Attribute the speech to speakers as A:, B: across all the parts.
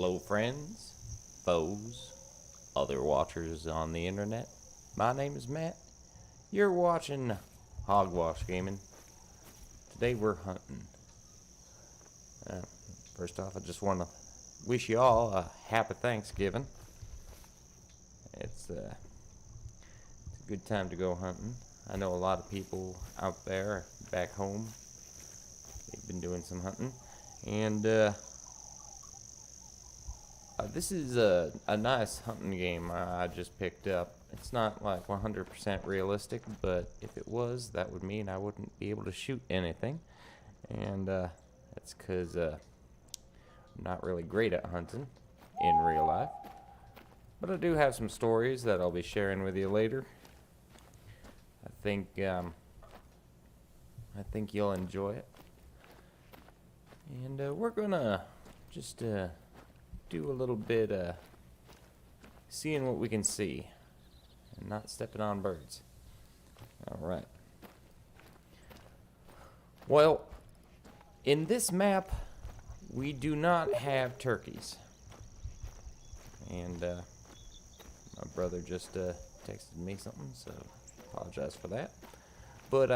A: Hello, friends, foes, other watchers on the internet. My name is Matt. You're watching Hogwash Gaming. Today we're hunting. Uh, First off, I just want to wish you all a happy Thanksgiving. It's a good time to go hunting. I know a lot of people out there back home. They've been doing some hunting, and this is a nice hunting game I just picked up. It's not like 100% realistic, but if it was, that would mean I wouldn't be able to shoot anything. And that's because I'm not really great at hunting in real life. But I do have some stories that I'll be sharing with you later. I think you'll enjoy it. And we're gonna just do a little bit seeing what we can see and not stepping on birds. Alright. Well, in this map, we do not have turkeys. And my brother just texted me something, so apologize for that. But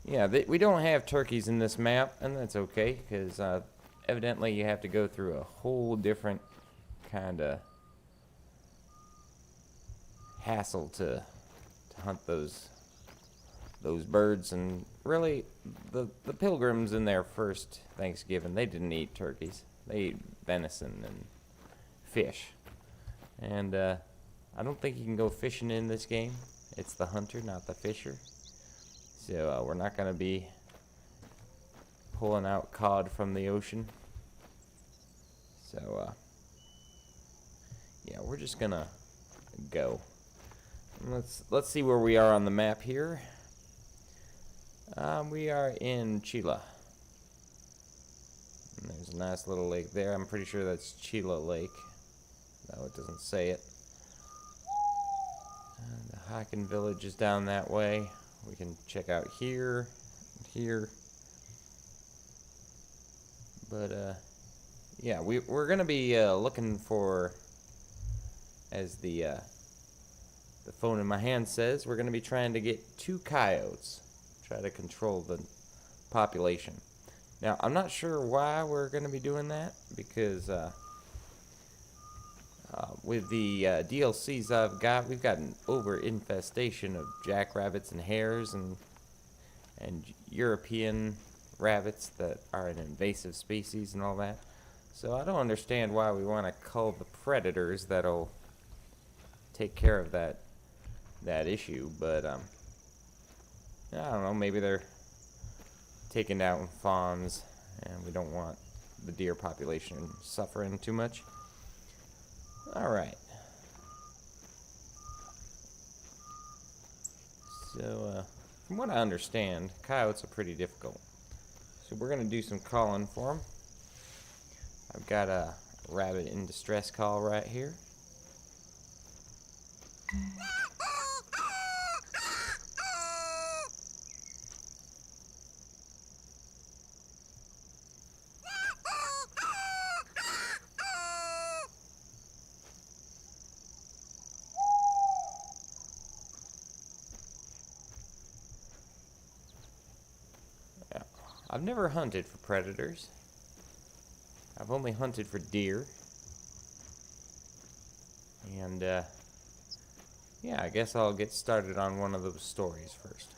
A: yeah, we don't have turkeys in this map, and that's okay, because evidently you have to go through a whole different kind of hassle to hunt those birds. And really, the pilgrims in their first Thanksgiving, they didn't eat turkeys. They ate venison and fish. And I don't think you can go fishing in this game. It's the hunter, not the fisher. So we're not going to be pulling out cod from the ocean. So yeah, we're just gonna go. Let's see where we are on the map here. We are in Chila. And there's a nice little lake there. I'm pretty sure that's Chila Lake. No, it doesn't say it. And the hiking village is down that way. We can check out here and here. But yeah, we're gonna be looking for, as the phone in my hand says, we're gonna be trying to get 2 coyotes. Try to control the population. Now, I'm not sure why we're gonna be doing that, because with the DLCs I've got, we've got an over infestation of jackrabbits and hares and European rabbits that are an invasive species and all that. So I don't understand why we want to cull the predators that'll take care of that issue. But I don't know, maybe they're taking out fawns, and we don't want the deer population suffering too much. Alright. So, from what I understand, coyotes are pretty difficult. So we're going to do some calling for them. I've got a rabbit in distress call right here. I've never hunted for predators. I've only hunted for deer. And, yeah, I guess I'll get started on one of those stories first.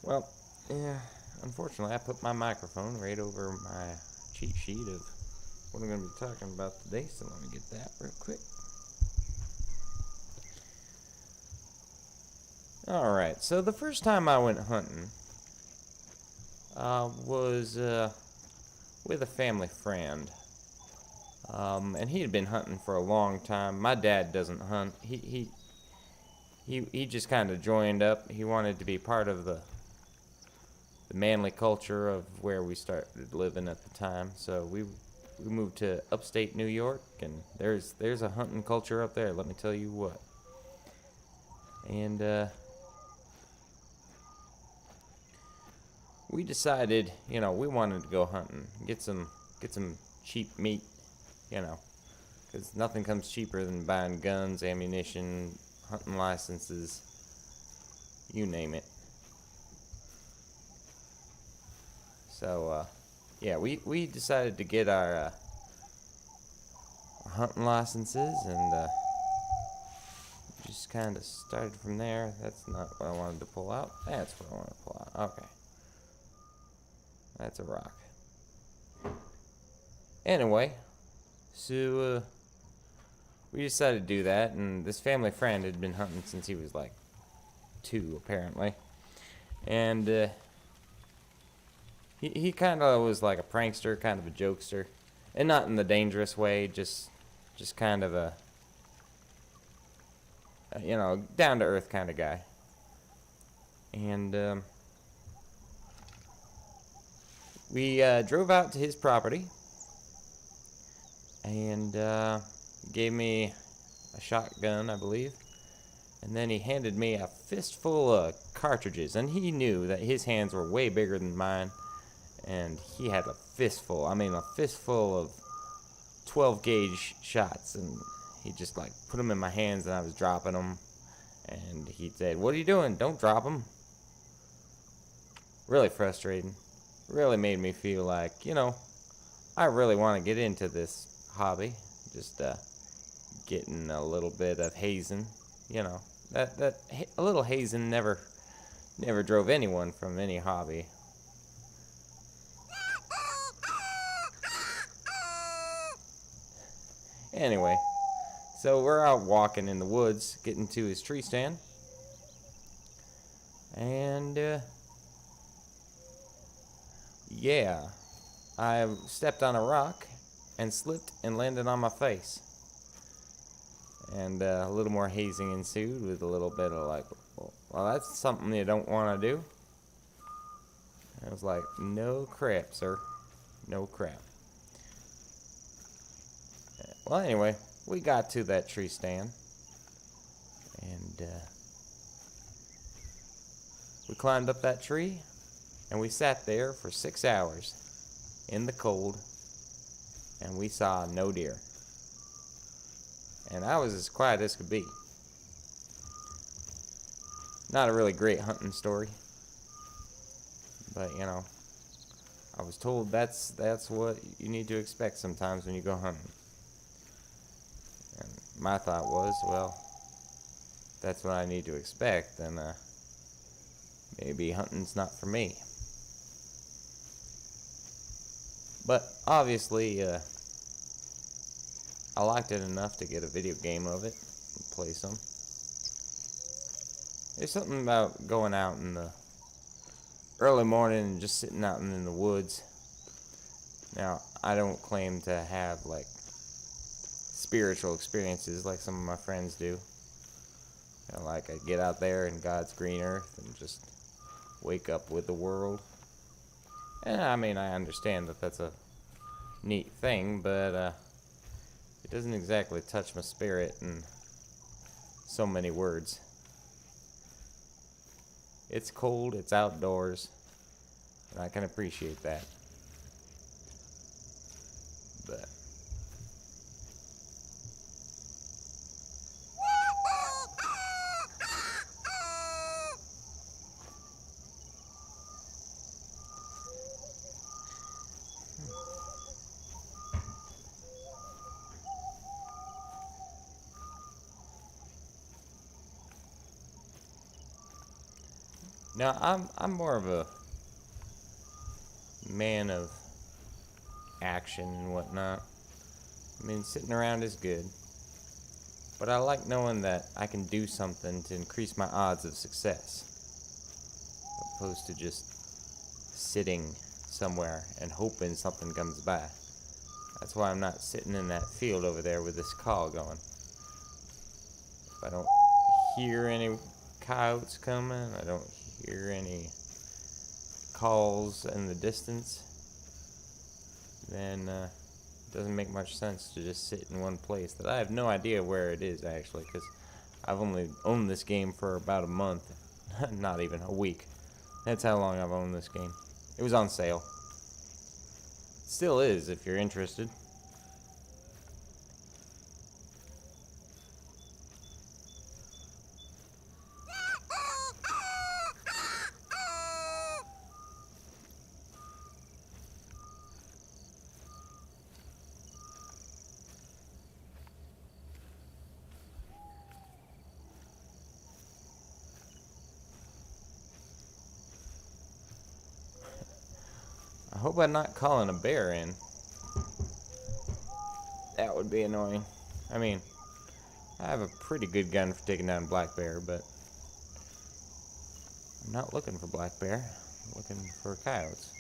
A: Well, yeah, unfortunately, I put my microphone right over my cheat sheet of what I'm going to be talking about today, so let me get that real quick. Alright, so the first time I went hunting was with a family friend. And he had been hunting for a long time. My dad doesn't hunt. He just kind of joined up. He wanted to be part of the manly culture of where we started living at the time. So we moved to upstate New York, and there's a hunting culture up there, let me tell you what. And we decided, we wanted to go hunting, get some cheap meat, you know, because nothing comes cheaper than buying guns, ammunition, hunting licenses, you name it. So, yeah, we decided to get our hunting licenses, and just kind of started from there. That's not what I wanted to pull out. That's what I wanted to pull out. Okay. That's a rock. Anyway, so we decided to do that, and this family friend had been hunting since he was like 2, apparently. And he kind of was like a prankster, kind of a jokester, and not in the dangerous way, just kind of a down to earth kind of guy. And we drove out to his property, and gave me a shotgun, I believe. And then he handed me a fistful of cartridges, and he knew that his hands were way bigger than mine, and he had a fistful of 12 gauge shots, and he just like put them in my hands, and I was dropping them, and he said, "What are you doing? Don't drop them." Really frustrating. Really made me feel like, I really want to get into this hobby. Just getting a little bit of hazing, that a little hazing never drove anyone from any hobby. Anyway, so we're out walking in the woods, getting to his tree stand, and yeah, I stepped on a rock and slipped and landed on my face. And a little more hazing ensued, with a little bit of like, well, that's something you don't want to do. And I was like, no crap, sir. No crap. Well, anyway, we got to that tree stand, and we climbed up that tree, and we sat there for 6 hours in the cold, and we saw no deer. And I was as quiet as could be. Not a really great hunting story, but I was told that's what you need to expect sometimes when you go hunting. And my thought was, well, that's what I need to expect, then maybe hunting's not for me. But obviously, I liked it enough to get a video game of it and play some. There's something about going out in the early morning and just sitting out in the woods. Now, I don't claim to have like spiritual experiences like some of my friends do. Like I get out there in God's green earth and just wake up with the world. And I mean, I understand that that's a neat thing, but it doesn't exactly touch my spirit in so many words. It's cold, it's outdoors, and I can appreciate that. But now I'm more of a man of action and whatnot. I mean, sitting around is good, but I like knowing that I can do something to increase my odds of success, opposed to just sitting somewhere and hoping something comes by. That's why I'm not sitting in that field over there with this call going. If I don't hear any coyotes coming, I don't hear any calls in the distance, then it doesn't make much sense to just sit in one place that I have no idea where it is, actually, because I've only owned this game for about a month, not even a week. That's how long I've owned this game. It was on sale. Still is, if you're interested. I hope I'm not calling a bear in. That would be annoying. I mean, I have a pretty good gun for taking down black bear, but I'm not looking for black bear. I'm looking for coyotes.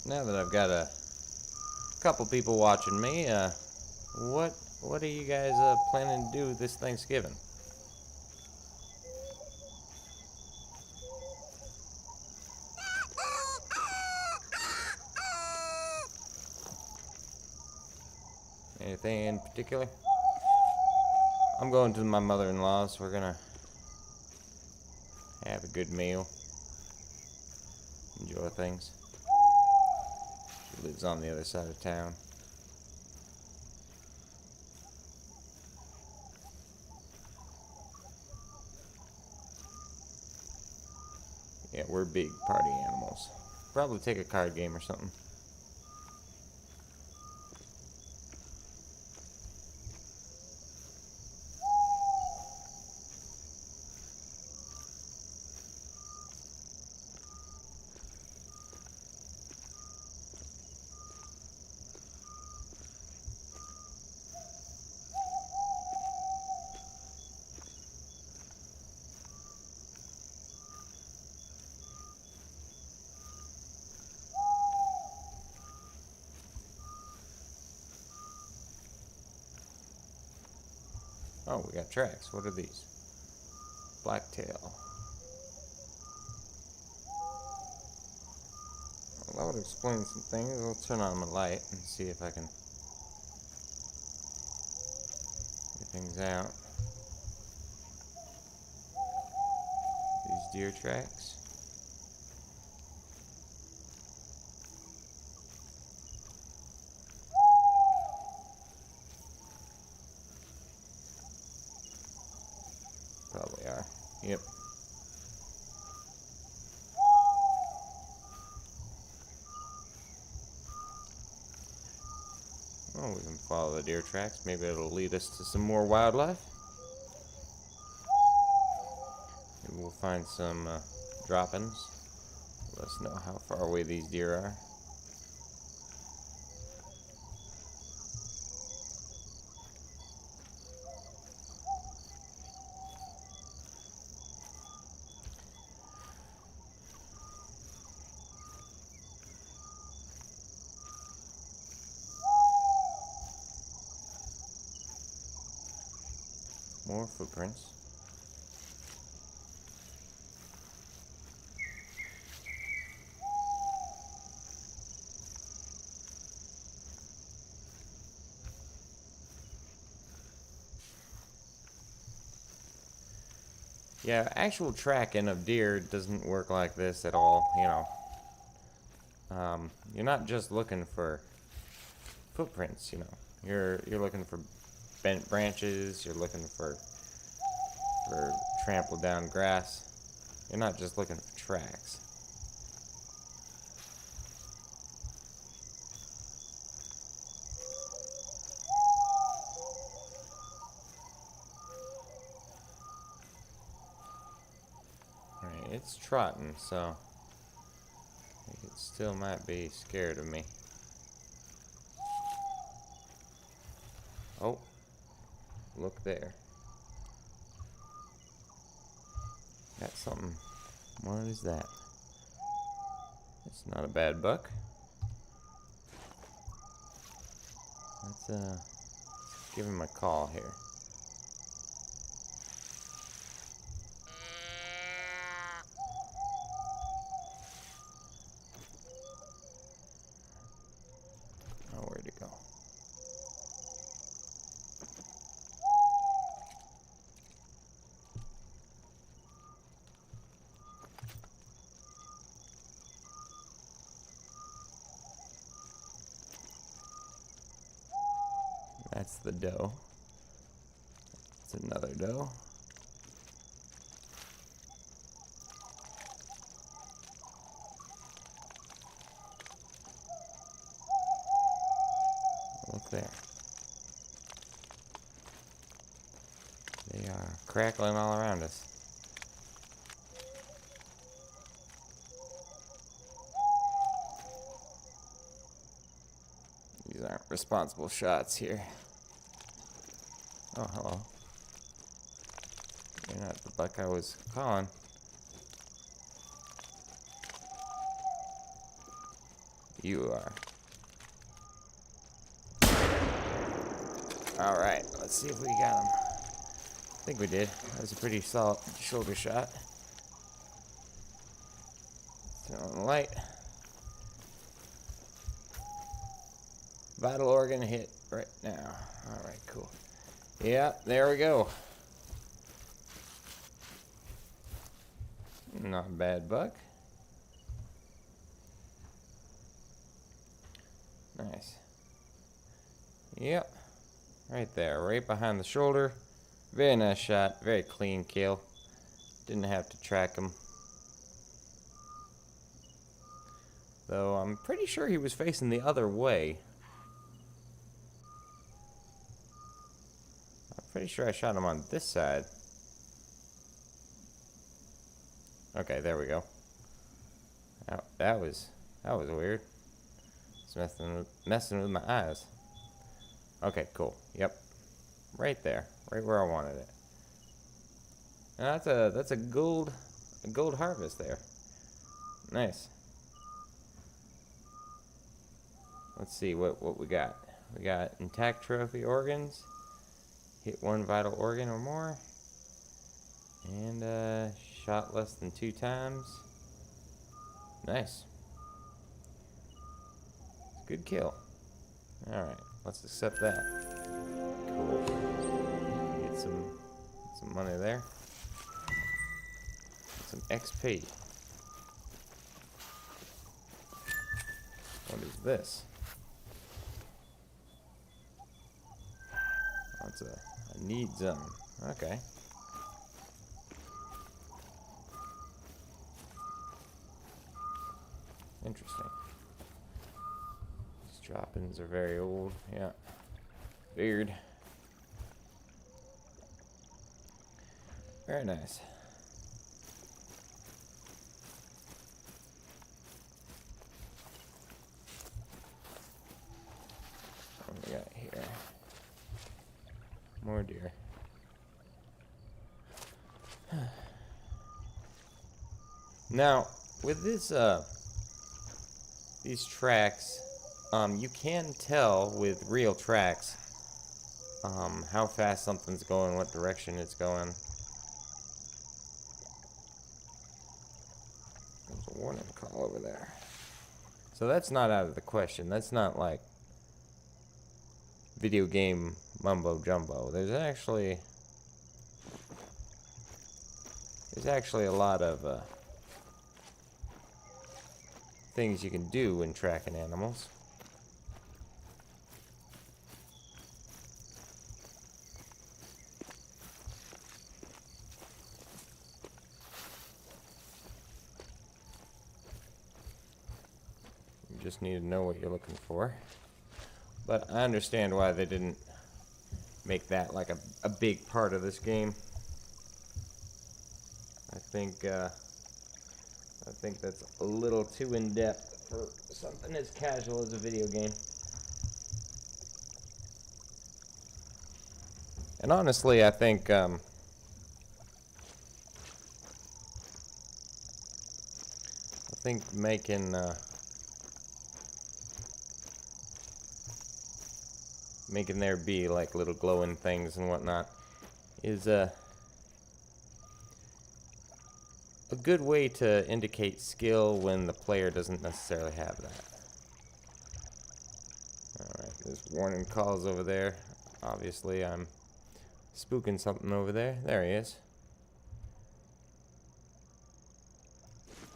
A: Now that I've got a couple people watching me, what are you guys planning to do this Thanksgiving? Anything in particular? I'm going to my mother-in-law's. We're gonna have a good meal, enjoy things. She lives on the other side of town. Yeah, we're big party animals. Probably take a card game or something. Oh, we got tracks. What are these? Blacktail. Well, that would explain some things. I'll turn on my light and see if I can get things out. These deer tracks. Probably are. Yep. Oh, we can follow the deer tracks. Maybe it'll lead us to some more wildlife. Maybe we'll find some droppings. Let us know how far away these deer are. More footprints. Yeah, actual tracking of deer doesn't work like this at all, you know. You're not just looking for footprints, you know. You're looking for bent branches, you're looking for trampled down grass. You're not just looking for tracks. Alright, it's trotting, so I think it still might be scared of me. Oh, look there. Got something. What is that? It's not a bad buck. Let's give him a call here. That's the doe. That's another doe. Look there. They are crackling all around us. These aren't responsible shots here. Oh, hello. You're not the buck I was calling. You are. Alright, let's see if we got him. I think we did. That was a pretty solid shoulder shot. Turn on the light. Vital organ hit right now. Alright, cool. Yeah, there we go. Not a bad buck. Nice. Yep. Right there, right behind the shoulder. Very nice shot, very clean kill. Didn't have to track him. Though I'm pretty sure he was facing the other way. I'm pretty sure I shot him on this side. Okay, there we go. That was weird. It's messing with my eyes. Okay, cool. Yep. Right there. Right where I wanted it. And that's a gold harvest there. Nice. Let's see what we got. We got intact trophy organs. Hit one vital organ or more. And shot less than 2 times. Nice. Good kill. Alright, let's accept that. Cool. Get some money there. Get some XP. What is this? Oh, it's a need zone. Okay. Interesting. These droppings are very old. Yeah. Weird. Very nice. What do we got here? More deer. Now, with this, these tracks, you can tell with real tracks how fast something's going, what direction it's going. There's a warning call over there. So that's not out of the question. That's not like video game mumbo jumbo. There's actually a lot of things you can do when tracking animals. You just need to know what you're looking for. But I understand why they didn't make that like a big part of this game. I think that's a little too in-depth for something as casual as a video game. And honestly, I think making there be like little glowing things and whatnot is a good way to indicate skill when the player doesn't necessarily have that. Alright, there's warning calls over there. Obviously, I'm spooking something over there. There he is.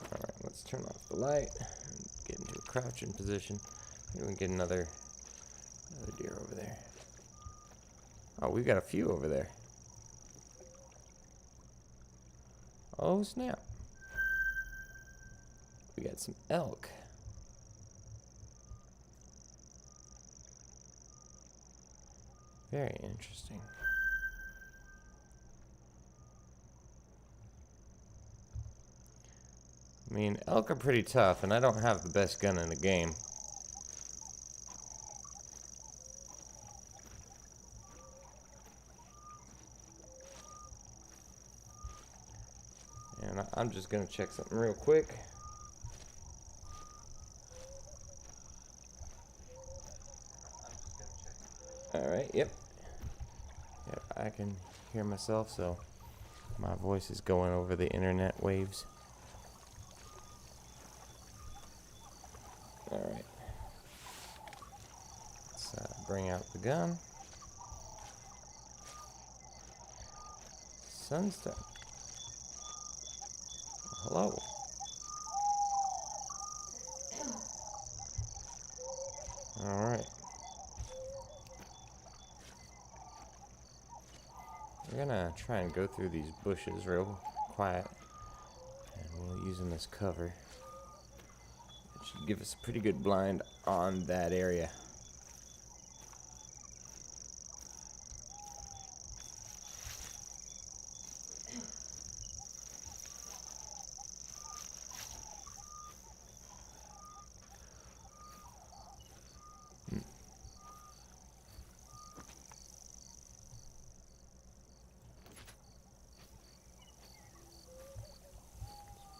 A: Alright, let's turn off the light and get into a crouching position. Maybe we can get another deer over there. Oh, we've got a few over there. Oh, snap. We got some elk. Very interesting. I mean, elk are pretty tough, and I don't have the best gun in the game. And I'm just gonna check something real quick. Alright, yep. Yep, I can hear myself, so my voice is going over the internet waves. Alright. Let's bring out the gun. Sunstone. Hello. Alright. We're gonna try and go through these bushes real quiet, and we'll use them as cover. It should give us a pretty good blind on that area.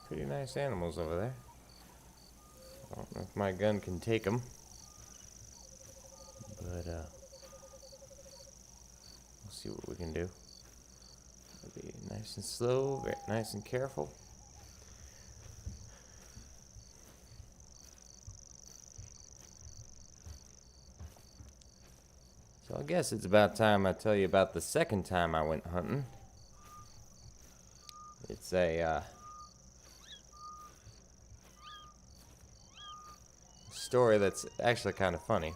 A: Pretty nice animals over there. I don't know if my gun can take them, but we'll see what we can do. It'll be nice and slow, very nice and careful. So I guess it's about time I tell you about the second time I went hunting. It's a story that's actually kind of funny.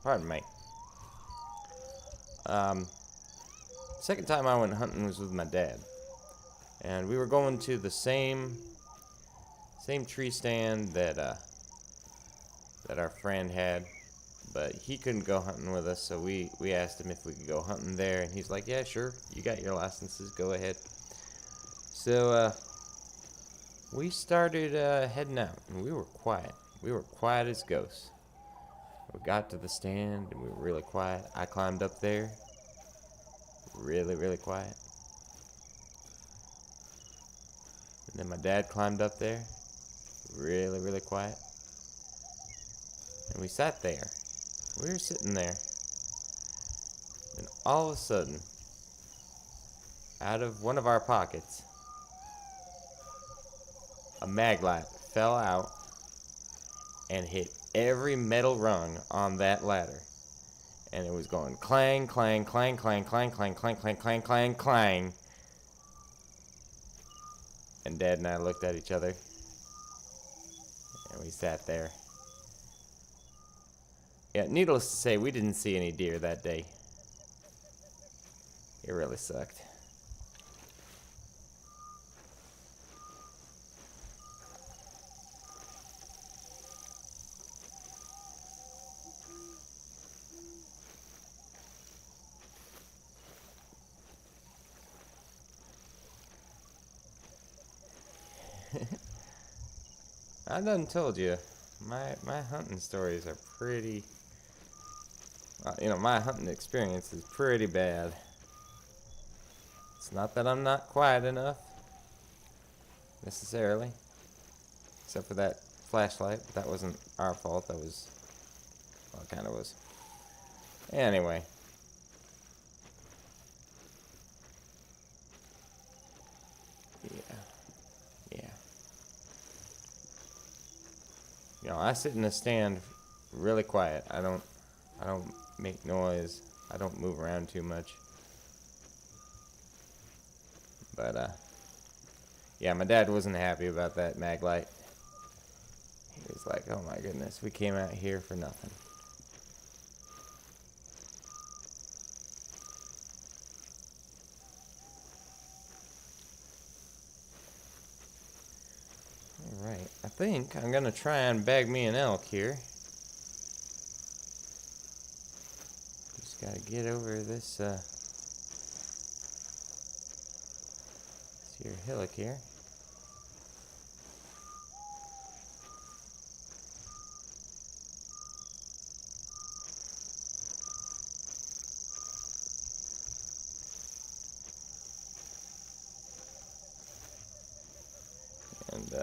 A: Pardon me. Second time I went hunting was with my dad, and we were going to the same tree stand that our friend had, but he couldn't go hunting with us, so we asked him if we could go hunting there, and he's like, yeah, sure, you got your licenses, go ahead. So we started heading out, and we were quiet. We were quiet as ghosts. We got to the stand, and we were really quiet. I climbed up there, really, really quiet. And then my dad climbed up there, really, really quiet. And we sat there. We were sitting there. And all of a sudden, out of one of our pockets, a mag light fell out and hit every metal rung on that ladder. And it was going clang, clang, clang, clang, clang, clang, clang, clang, clang, clang, clang. And Dad and I looked at each other. And we sat there. Yeah, needless to say, we didn't see any deer that day. It really sucked. I done told you, my hunting stories are pretty, my hunting experience is pretty bad. It's not that I'm not quiet enough, necessarily, except for that flashlight. That wasn't our fault, that was, well, it kind of was. Anyway. Yeah. I sit in the stand really quiet. I don't make noise. I don't move around too much. But yeah, my dad wasn't happy about that mag light. He was like, "Oh my goodness, we came out here for nothing." think I'm gonna try and bag me an elk here. Just gotta get over this here hillock here. And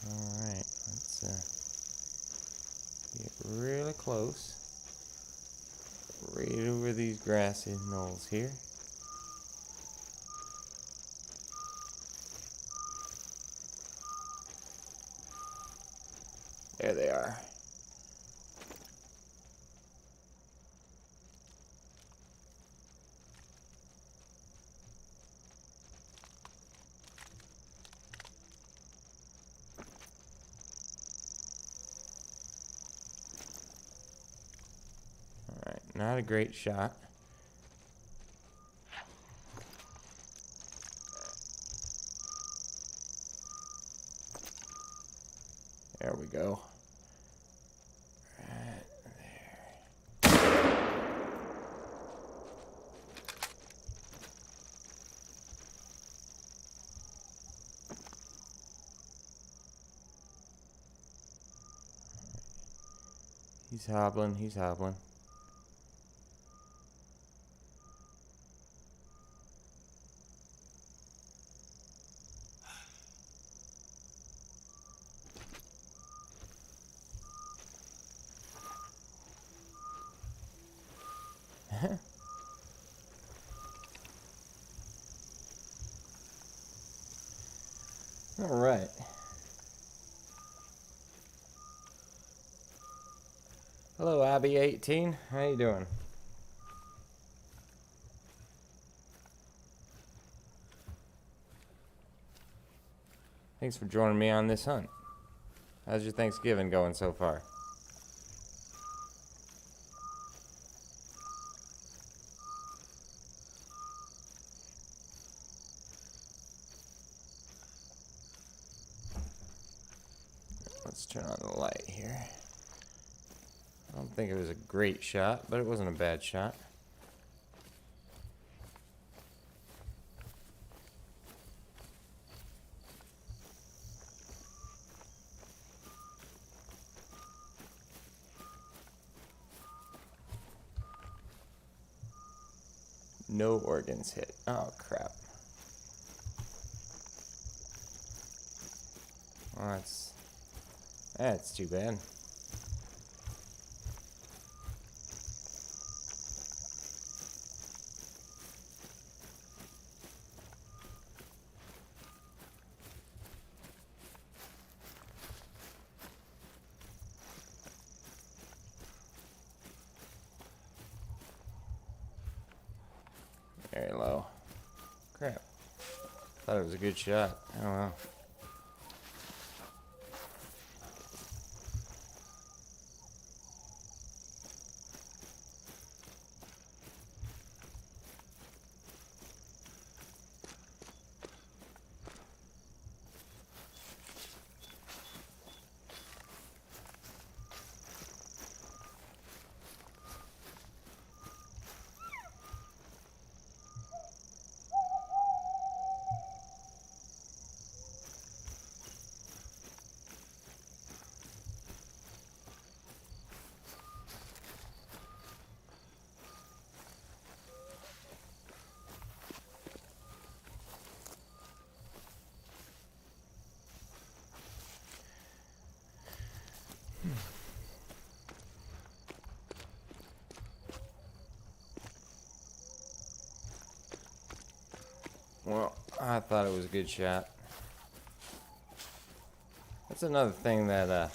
A: alright, let's get really close. Right over these grassy knolls here. There they are. Alright, not a great shot. There we go. Right there. He's hobbling, he's hobbling. All right. Hello, Abby18. How you doing? Thanks for joining me on this hunt. How's your Thanksgiving going so far? Let's turn on the light here. I don't think it was a great shot, but it wasn't a bad shot. No organs hit. Oh, crap. Well, that's too bad. Very low. Crap. Thought it was a good shot. Oh well. Well, I thought it was a good shot. That's another thing that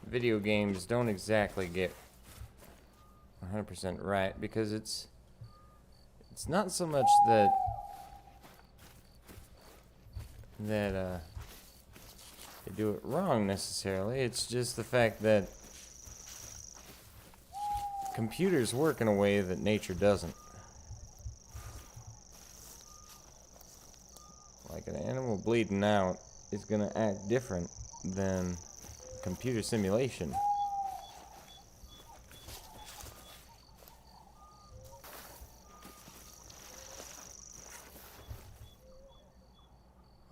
A: video games don't exactly get 100% right, because it's not so much that it do it wrong necessarily. It's just the fact that computers work in a way that nature doesn't. Like an animal bleeding out is going to act different than computer simulation.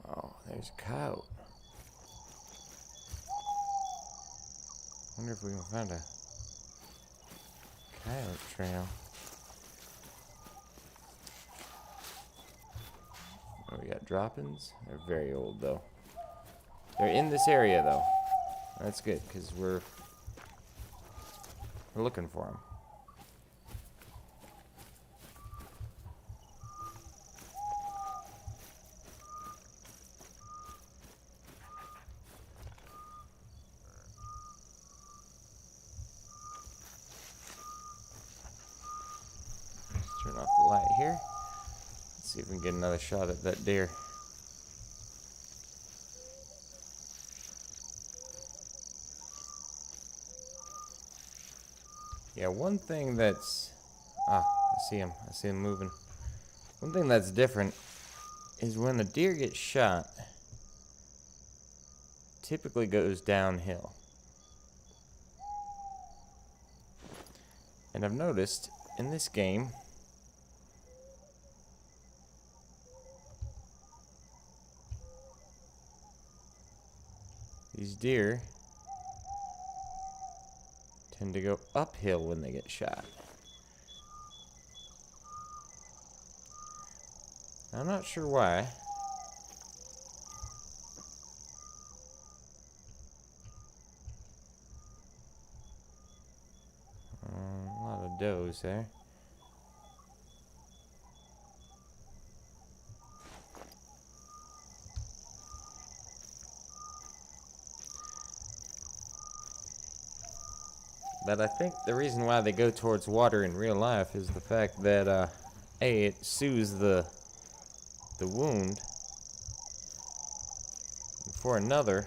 A: Oh, there's a coyote. Wonder if we can find a coyote trail. Oh, we got droppings. They're very old though. They're in this area though. That's good because we're looking for them. Let's turn off the light here. Let's see if we can get another shot at that deer. Yeah, one thing that's... I see him. I see him moving. One thing that's different is when a deer gets shot, typically goes downhill. And I've noticed in this game, these deer tend to go uphill when they get shot. I'm not sure why. A lot of does there. But I think the reason why they go towards water in real life is the fact that A, it soothes the wound. And for another,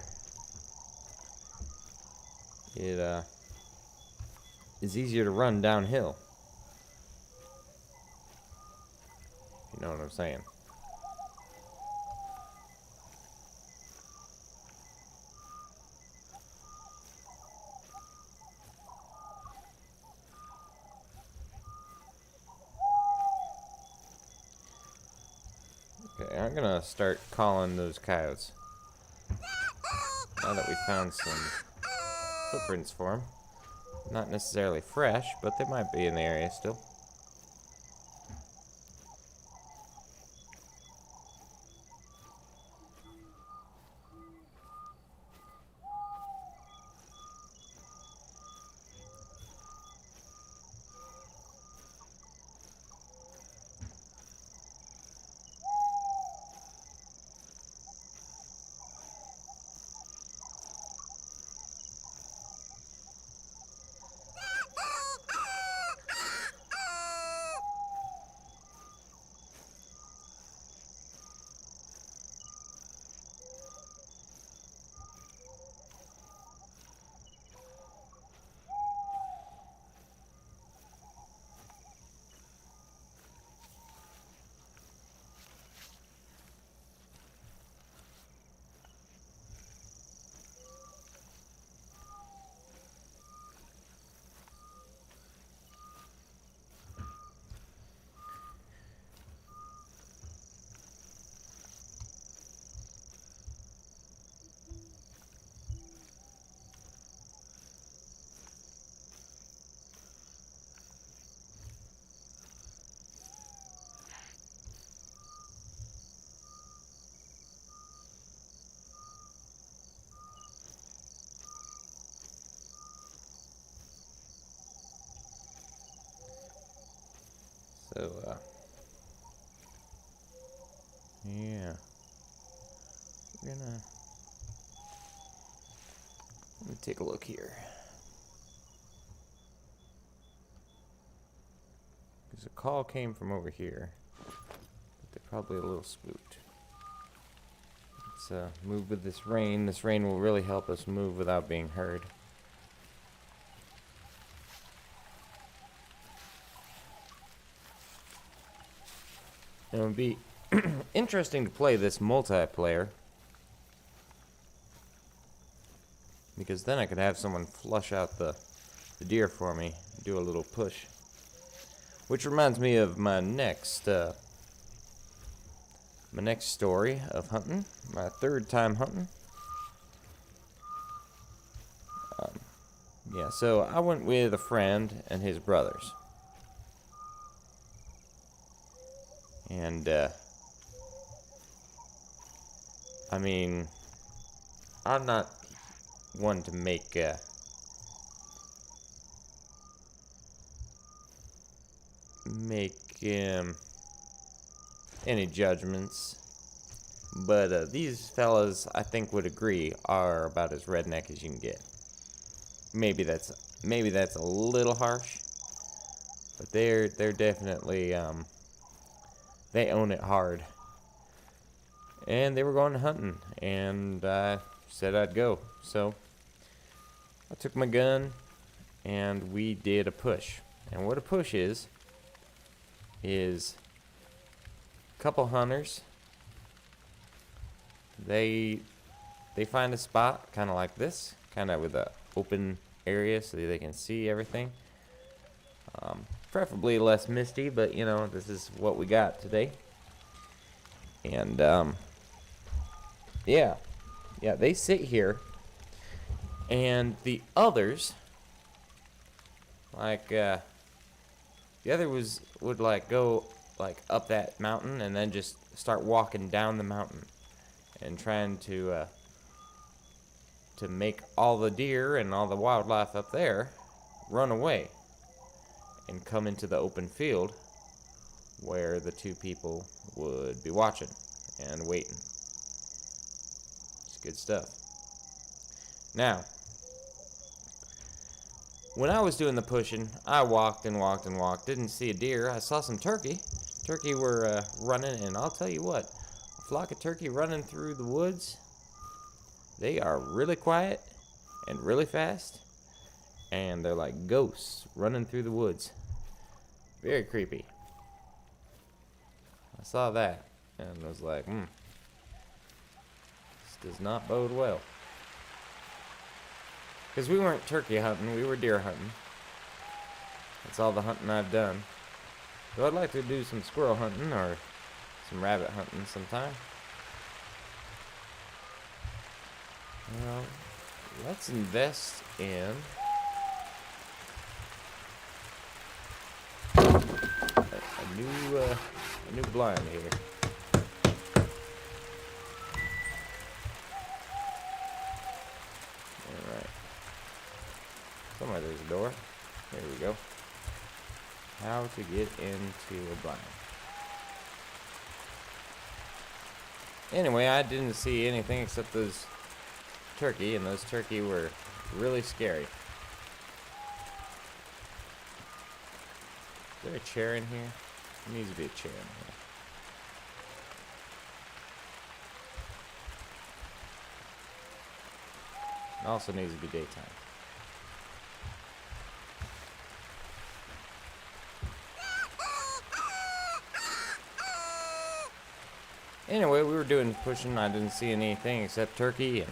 A: it is easier to run downhill. You know what I'm saying? Okay, I'm gonna start calling those coyotes. Now that we found some footprints for them. Not necessarily fresh, but they might be in the area still. So, yeah. We're gonna... Let me take a look here. Because a call came from over here. But they're probably a little spooked. Let's move with this rain. This rain will really help us move without being heard. It would be interesting to play this multiplayer, because then I could have someone flush out the deer for me, do a little push. Which reminds me of my next story of hunting, my third time hunting. Yeah, so I went with a friend and his brothers. And, I mean, I'm not one to make, any judgments. But, these fellas, I think, would agree, are about as redneck as you can get. Maybe that's a little harsh, but they're definitely, they own it hard. And they were going hunting, and I said I'd go. So I took my gun, and we did a push. And what a push is a couple hunters, they find a spot kind of like this, kind of with a open area so they can see everything. Preferably less misty, but you know, this is what we got today. And yeah, they sit here, and the others, like the other would like go like up that mountain and then just start walking down the mountain and trying to make all the deer and all the wildlife up there run away and come into the open field where the two people would be watching and waiting. It's good stuff. Now, when I was doing the pushing, I walked and walked and walked. Didn't see a deer. I saw some turkey. Turkey were running, and I'll tell you what, a flock of turkey running through the woods, they are really quiet and really fast, and they're like ghosts running through the woods. Very creepy. I saw that and was like, this does not bode well. Because we weren't turkey hunting, we were deer hunting. That's all the hunting I've done. So I'd like to do some squirrel hunting or some rabbit hunting sometime. Well, let's invest in a new blind here. Alright. Somewhere there's a door. There we go. How to get into a blind. Anyway, I didn't see anything except those turkey, and those turkey were really scary. Is there a chair in here? There needs to be a chair in here. It also needs to be daytime. Anyway, we were doing pushing. I didn't see anything except turkey, and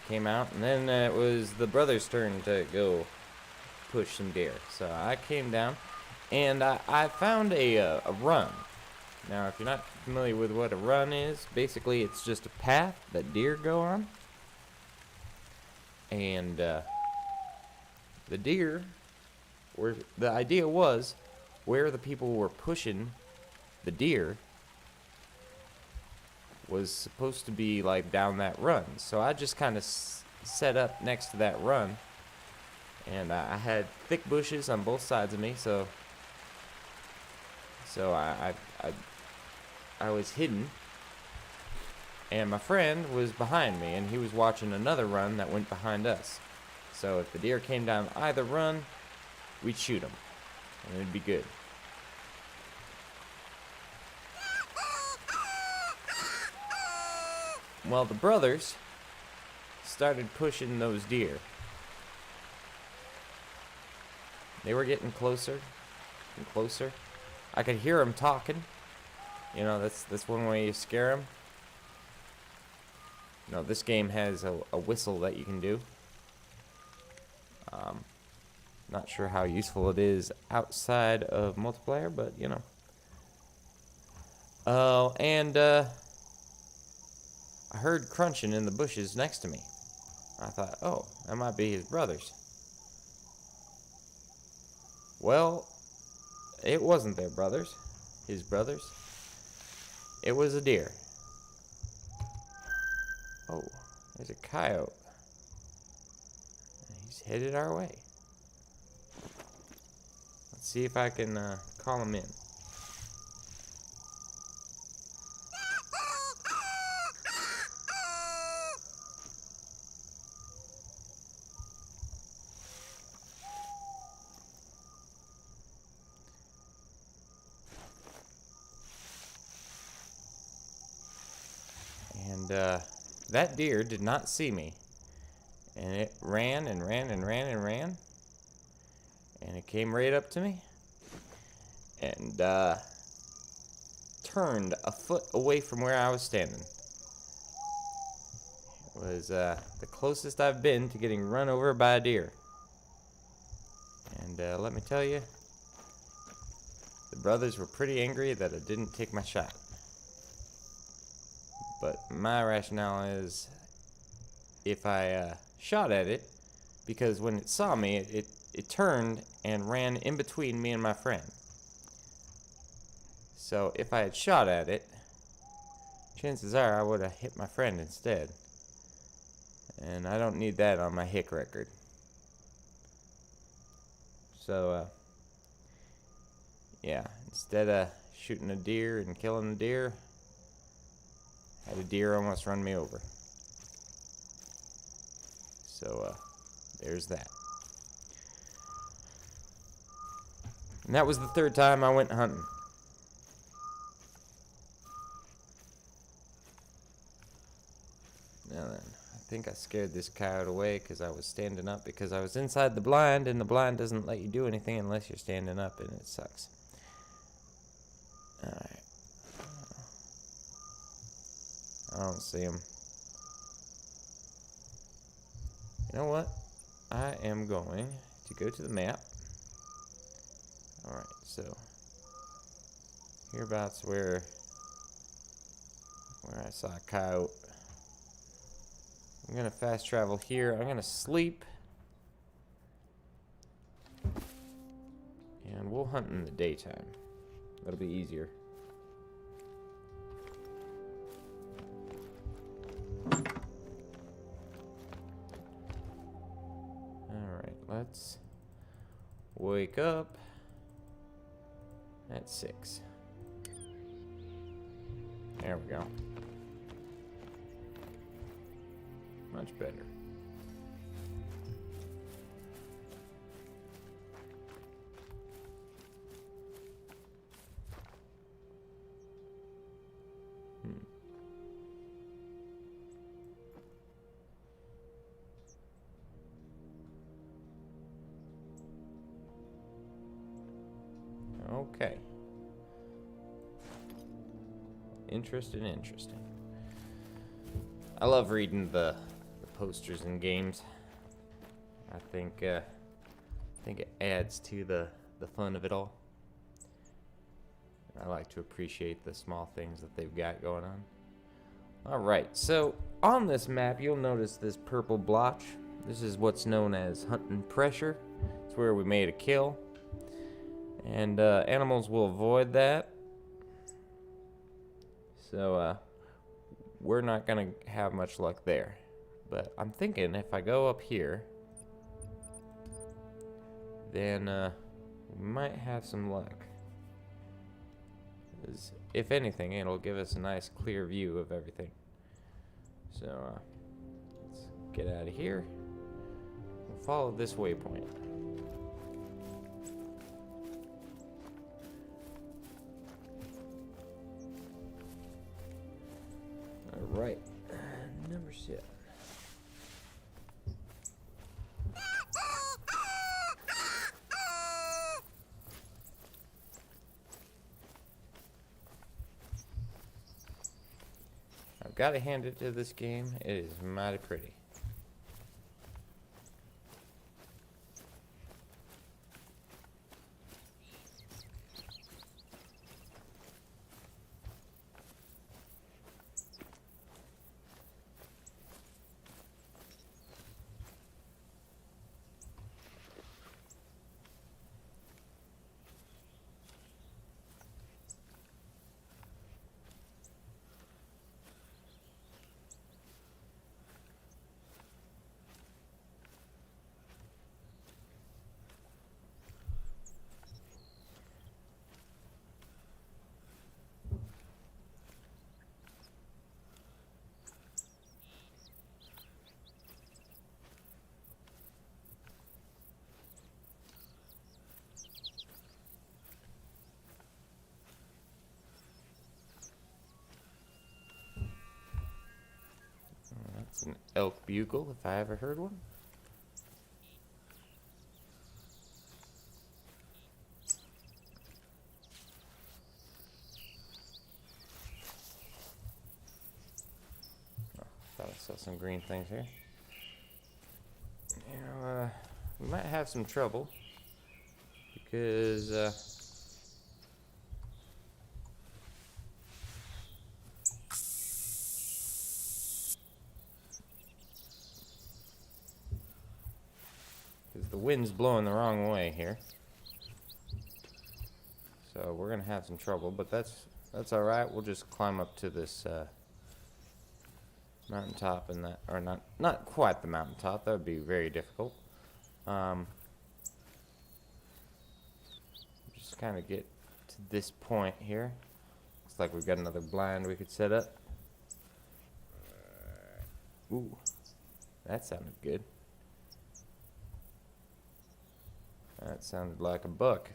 A: came out. And then it was the brother's turn to go push some deer. So I came down, and I found a run. Now, if you're not familiar with what a run is, basically it's just a path that deer go on. And the deer, the idea was, where the people were pushing the deer was supposed to be like down that run. So I just kind of set up next to that run, and I had thick bushes on both sides of me, so I was hidden, and my friend was behind me, and he was watching another run that went behind us. So if the deer came down either run, we'd shoot them, and it'd be good. Well, the brothers started pushing those deer. They were getting closer and closer. I could hear them talking. You know, that's one way you scare them. You know, this game has a whistle that you can do. Not sure how useful it is outside of multiplayer, but you know. Oh, and I heard crunching in the bushes next to me. I thought, oh, that might be his brothers. Well, it wasn't their brothers, his brothers. It was a deer. Oh, there's a coyote. He's headed our way. Let's see if I can call him in. And that deer did not see me. And it ran and ran and ran and ran. And it came right up to me. And turned a foot away from where I was standing. It was the closest I've been to getting run over by a deer. And let me tell you, the brothers were pretty angry that I didn't take my shot. But my rationale is, if I shot at it, because when it saw me, it turned and ran in between me and my friend. So if I had shot at it, chances are I would have hit my friend instead. And I don't need that on my hick record. So, yeah, instead of shooting a deer and killing a deer, had a deer almost run me over. So, there's that. And that was the third time I went hunting. Now then, I think I scared this coyote away because I was standing up, because I was inside the blind, and the blind doesn't let you do anything unless you're standing up, and it sucks. Alright. I don't see him. You know what? I am going to go to the map. Alright, so hereabouts where I saw a coyote. I'm gonna fast travel here. I'm gonna sleep. And we'll hunt in the daytime. That'll be easier. Alright, let's wake up at 6. There we go. Much better. Okay. Interesting. I love reading the posters in games. I think it adds to the fun of it all. I like to appreciate the small things that they've got going on. Alright, so on this map you'll notice this purple blotch. This is what's known as hunting pressure. It's where we made a kill. And animals will avoid that. So we're not gonna have much luck there. But I'm thinking if I go up here, then we might have some luck. 'Cause if anything, it'll give us a nice clear view of everything. So let's get out of here. We'll follow this waypoint. All right. Shit. I've got to hand it to this game. It is mighty pretty. That's an elk bugle, if I ever heard one. Oh, thought I saw some green things here. You know, we might have some trouble because the wind's blowing the wrong way here. So we're gonna have some trouble, but that's all right. We'll just climb up to this mountaintop, and that, or not quite the mountaintop. That would be very difficult. Just kind of get to this point here. Looks like we've got another blind we could set up. Ooh, that sounded good. That sounded like a buck.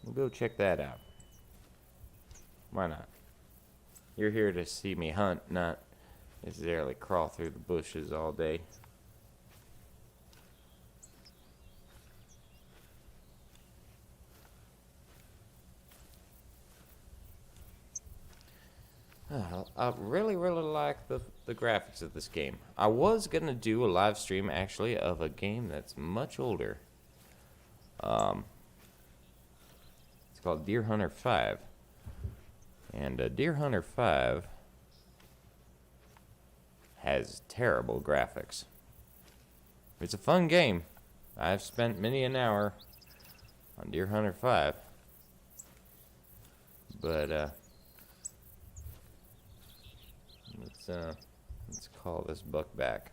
A: We'll go check that out. Why not? You're here to see me hunt, not necessarily crawl through the bushes all day. I really like the graphics of this game. I was going to do a live stream, actually, of a game that's much older. It's called Deer Hunter 5. And Deer Hunter 5 has terrible graphics. It's a fun game. I've spent many an hour on Deer Hunter 5. But, let's call this buck back.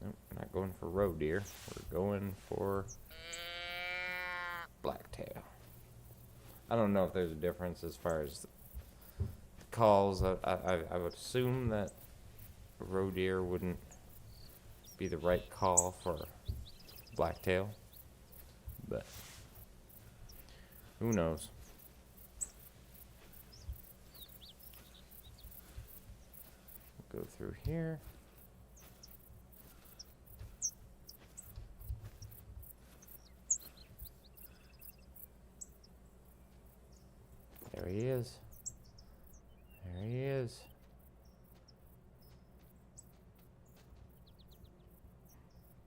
A: Nope, we're not going for roe deer. We're going for blacktail. I don't know if there's a difference as far as calls. I would assume that roe deer wouldn't be the right call for blacktail, but who knows? Go through here. There he is. There he is.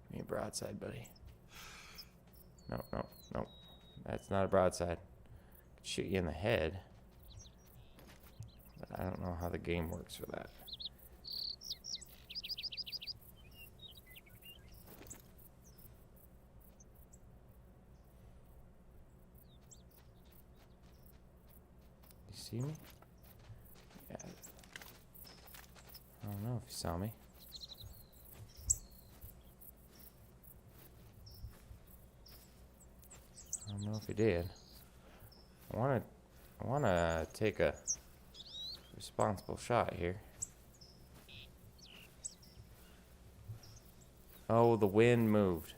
A: Give me a broadside, buddy. No. That's not a broadside. Could shoot you in the head. But I don't know how the game works for that. See me? Yeah. I don't know if you saw me. I don't know if he did. I wanna take a responsible shot here. Oh, the wind moved.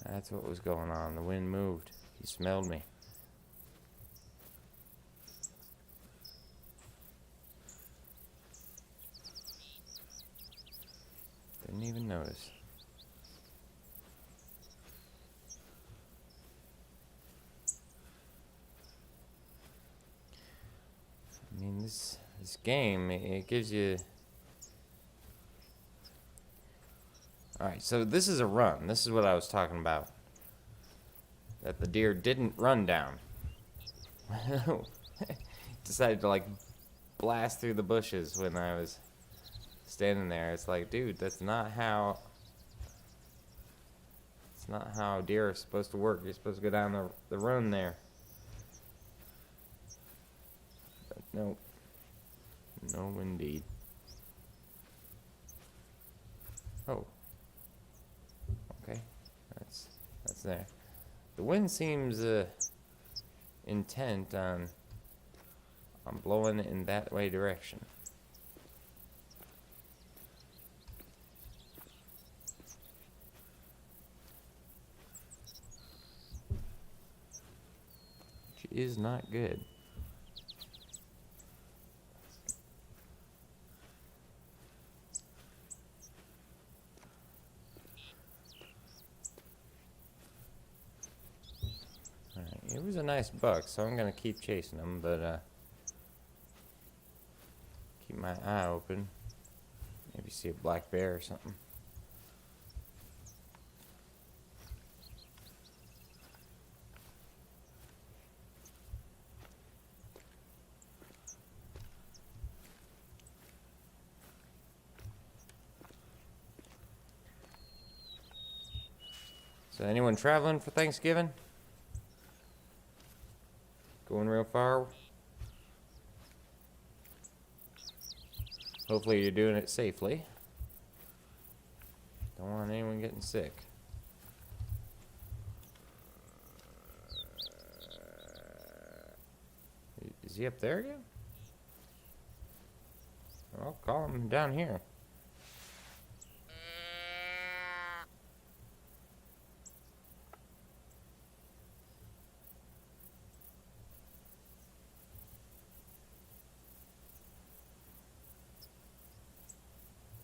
A: That's what was going on. The wind moved. He smelled me. Didn't even notice. I mean, this game, it gives you... Alright, so this is a run. This is what I was talking about. That the deer didn't run down. Decided to, like, blast through the bushes when I was standing there. It's like, dude, that's not how... It's not how deer are supposed to work. You're supposed to go down the run there. But no. No, indeed. Oh. Okay. That's there. The wind seems intent on blowing in that way direction. Which is not good. It was a nice buck, so I'm gonna keep chasing him, but keep my eye open. Maybe see a black bear or something. So anyone traveling for Thanksgiving? Going real far? Hopefully you're doing it safely. Don't want anyone getting sick. Is he up there again? I'll call him down here.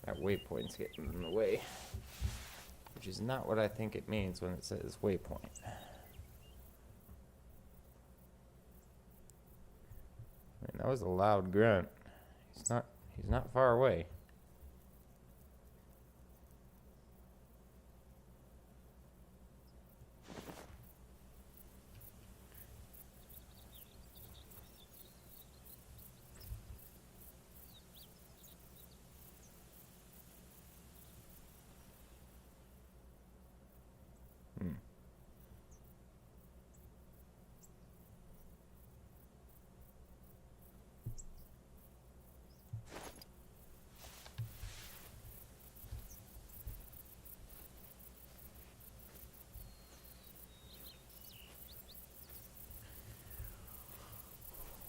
A: That waypoint's getting in the way, which is not what I think it means when it says waypoint. Man, that was a loud grunt. He's not far away.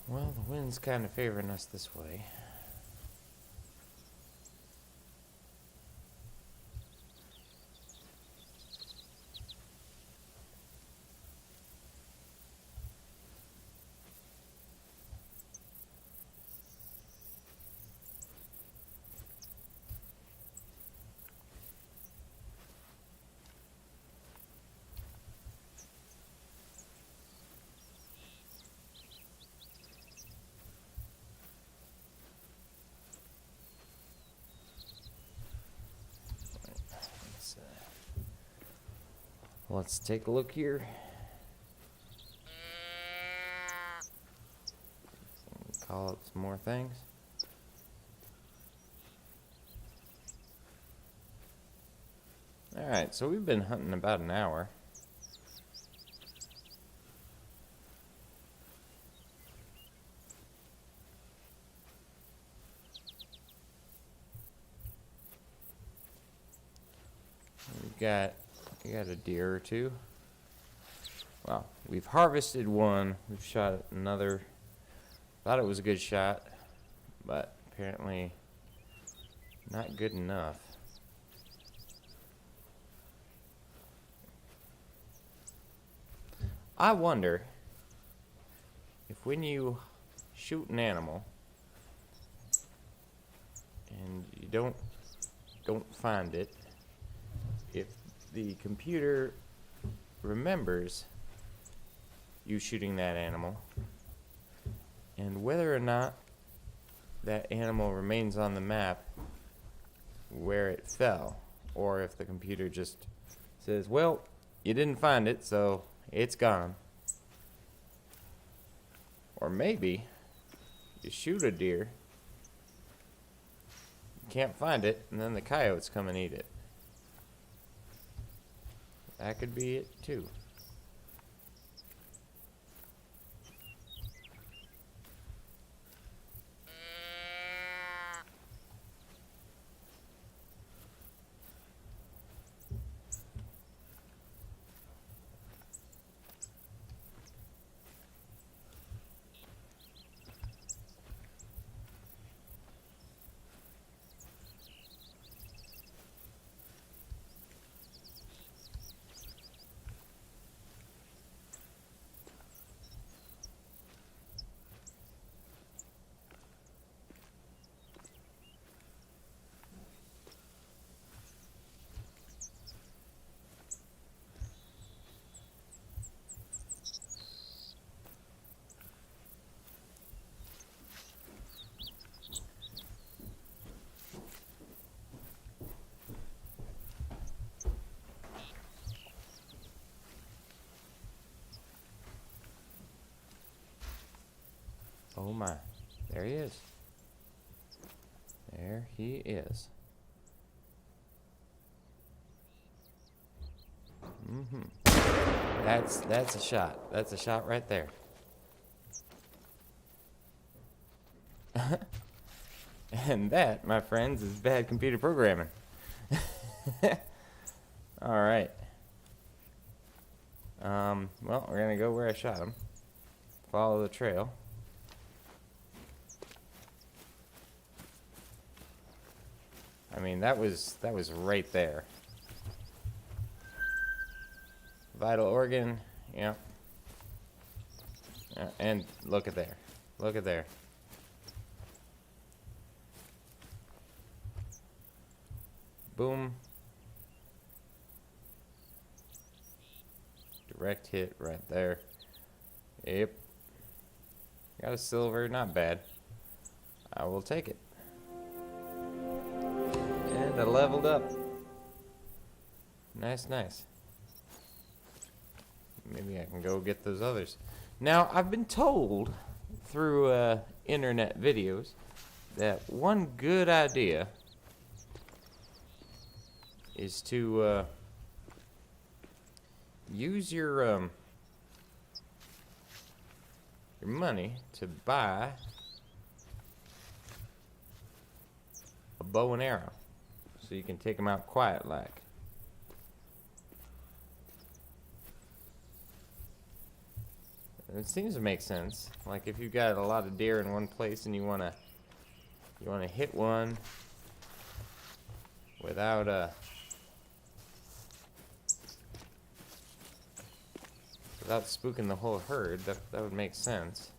A: Well, the wind's kind of favoring us this way. Let's take a look here. Call up some more things. Alright, so we've been hunting about an hour. We got a deer or two. Well, we've harvested one. We've shot another. Thought it was a good shot, but apparently not good enough. I wonder if when you shoot an animal and you don't don't find it, if the computer remembers you shooting that animal, and whether or not that animal remains on the map where it fell, or if the computer just says, well, you didn't find it, so it's gone. Or maybe you shoot a deer, you can't find it, and then the coyotes come and eat it. That could be it too. Oh my, there he is. There he is. That's a shot. That's a shot right there. And that, my friends, is bad computer programming. All right. Well, we're gonna go where I shot him. Follow the trail. I mean, that was right there. Vital organ, yeah. And look at there. Look at there. Boom. Direct hit right there. Yep. Got a silver, not bad. I will take it. And I leveled up. Nice, nice. Maybe I can go get those others. Now, I've been told through internet videos that one good idea is to use your money to buy a bow and arrow, so you can take them out quiet like. It seems to make sense. Like if you've got a lot of deer in one place and you wanna hit one without spooking the whole herd, that would make sense.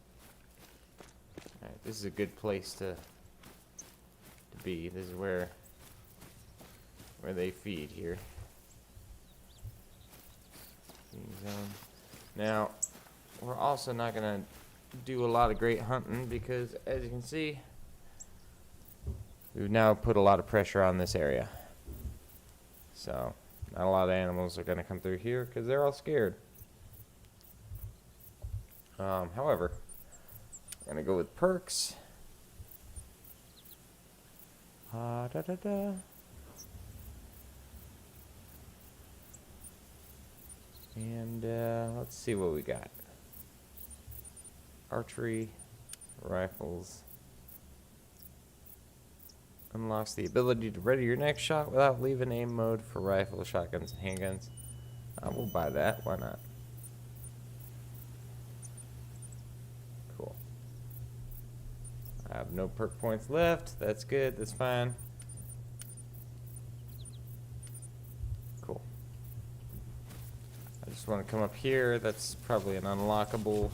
A: Alright, this is a good place to be. This is where they feed here. Now, we're also not gonna do a lot of great hunting because, as you can see, we've now put a lot of pressure on this area. So, not a lot of animals are gonna come through here because they're all scared. However, I'm gonna go with perks. And let's see what we got. Archery, rifles. Unlocks the ability to ready your next shot without leaving aim mode for rifles, shotguns, and handguns. We'll buy that. Why not? Cool. I have no perk points left. That's good. That's fine. Cool. I just want to come up here. That's probably an unlockable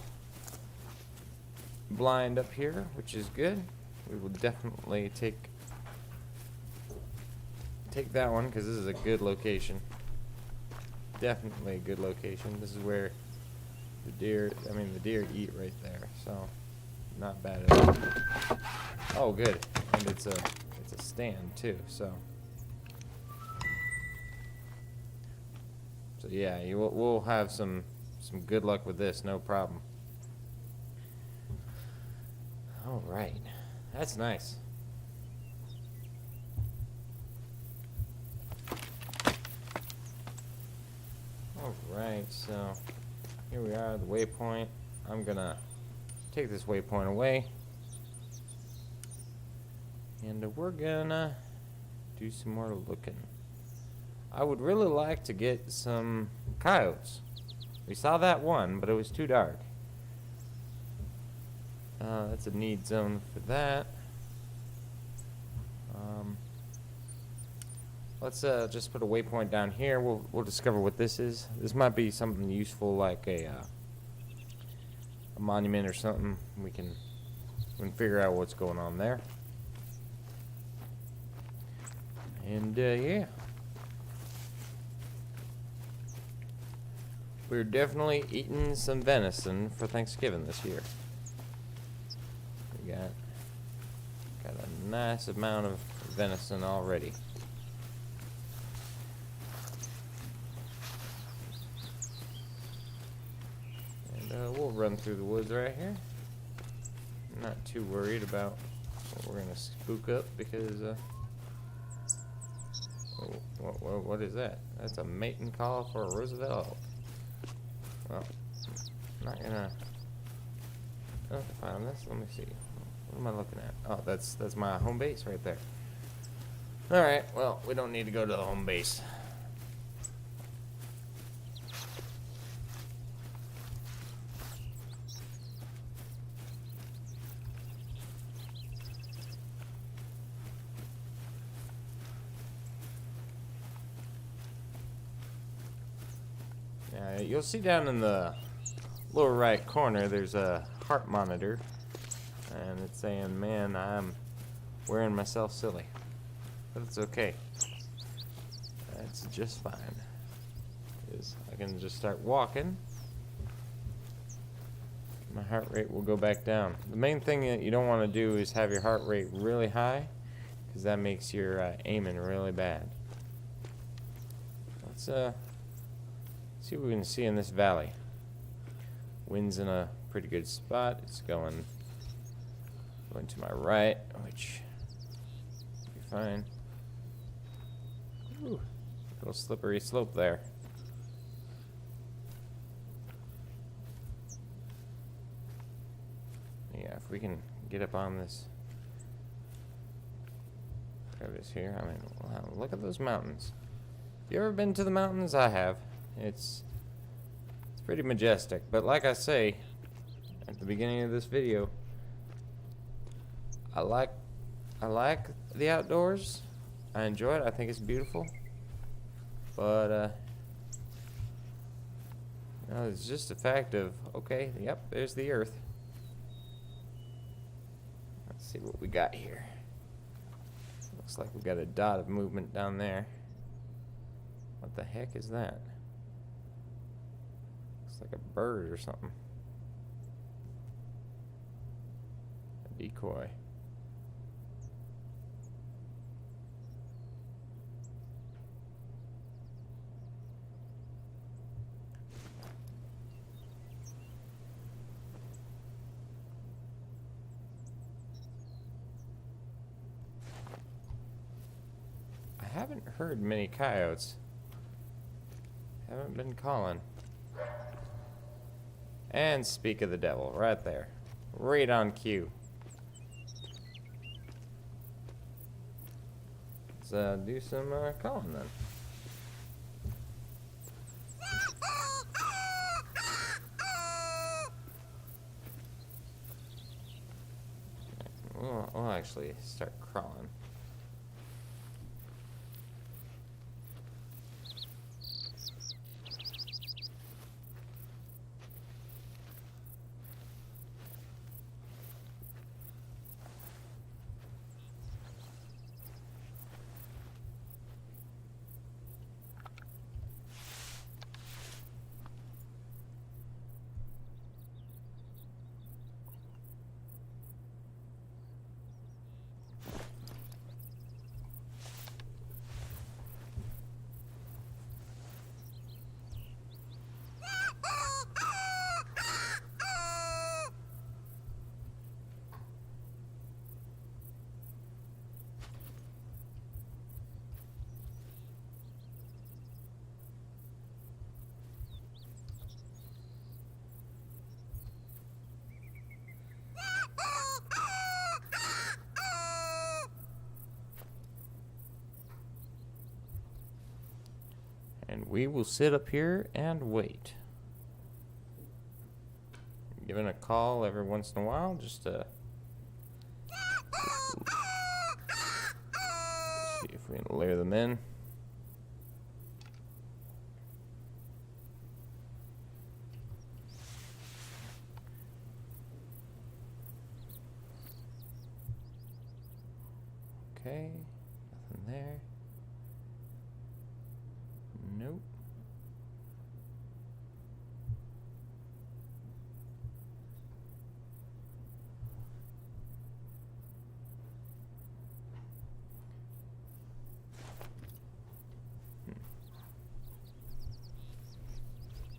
A: blind up here, which is good. We will definitely take take that one because this is a good location. Definitely a good location. This is where the deer eat right there, so not bad at all. Oh, good. And it's a stand too, so yeah, we'll have some good luck with this, no problem. All right, that's nice. All right, so here we are, the waypoint. I'm gonna take this waypoint away, and we're gonna do some more looking. I would really like to get some coyotes. We saw that one, but it was too dark. That's a need zone for that. Let's just put a waypoint down here. We'll discover what this is. This might be something useful, like a monument or something. We can figure out what's going on there. And yeah, we're definitely eating some venison for Thanksgiving this year. We got a nice amount of venison already. And we'll run through the woods right here. I'm not too worried about what we're gonna spook up because what is that? That's a mating call for a Roosevelt Elk. Well, I'm not gonna find this. Let me see. What am I looking at? Oh, that's my home base right there. Alright, well, we don't need to go to the home base. You'll see down in the lower right corner there's a heart monitor, and it's saying, man, I'm wearing myself silly, but it's okay. That's just fine, because I can just start walking. My heart rate will go back down. The main thing that you don't want to do is have your heart rate really high, because that makes your aiming really bad. Let's see what we can see in this valley. Wind's in a pretty good spot. It's going to my right, which will be fine. Ooh, little slippery slope there. Yeah, if we can get up on this crevice here, I mean, wow, look at those mountains. You ever been to the mountains? I have. It's pretty majestic, but like I say at the beginning of this video, I like the outdoors. I enjoy it. I think it's beautiful, but it's just a fact of, okay, yep, there's the earth. Let's see what we got here. Looks like we got a dot of movement down there. What the heck is that? Like a bird or something. A decoy. I haven't heard many coyotes. Haven't been calling. And speak of the devil, right there. Right on cue. Let's do some calling then. We'll actually start crawling. we will sit up here and wait. Giving a call every once in a while, just to see if we can lure them in. Okay, nothing there. Nope.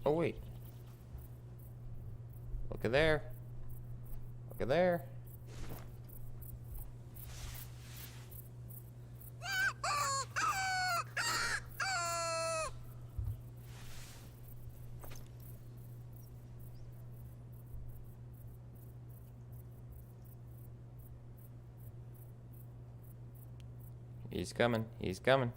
A: Oh wait. Look at there. Look at there. He's coming. He's coming.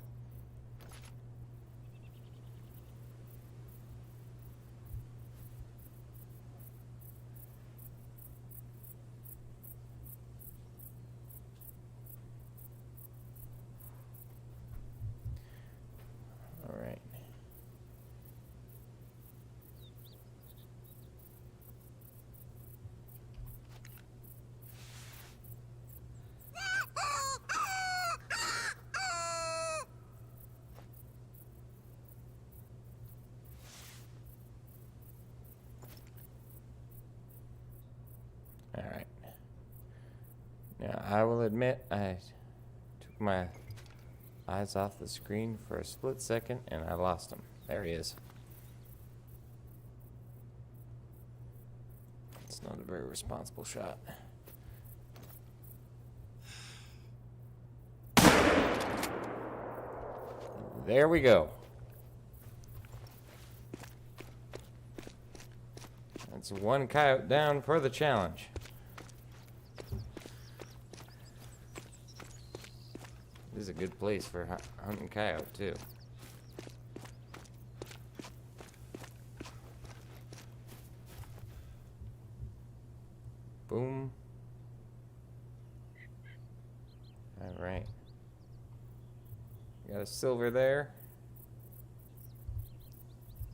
A: All right. All right. Now, I will admit I took my eyes off the screen for a split second and I lost him. There he is. It's not a very responsible shot. There we go. That's one coyote down for the challenge. This is a good place for hunting coyote too. Boom. All right. Got a silver there.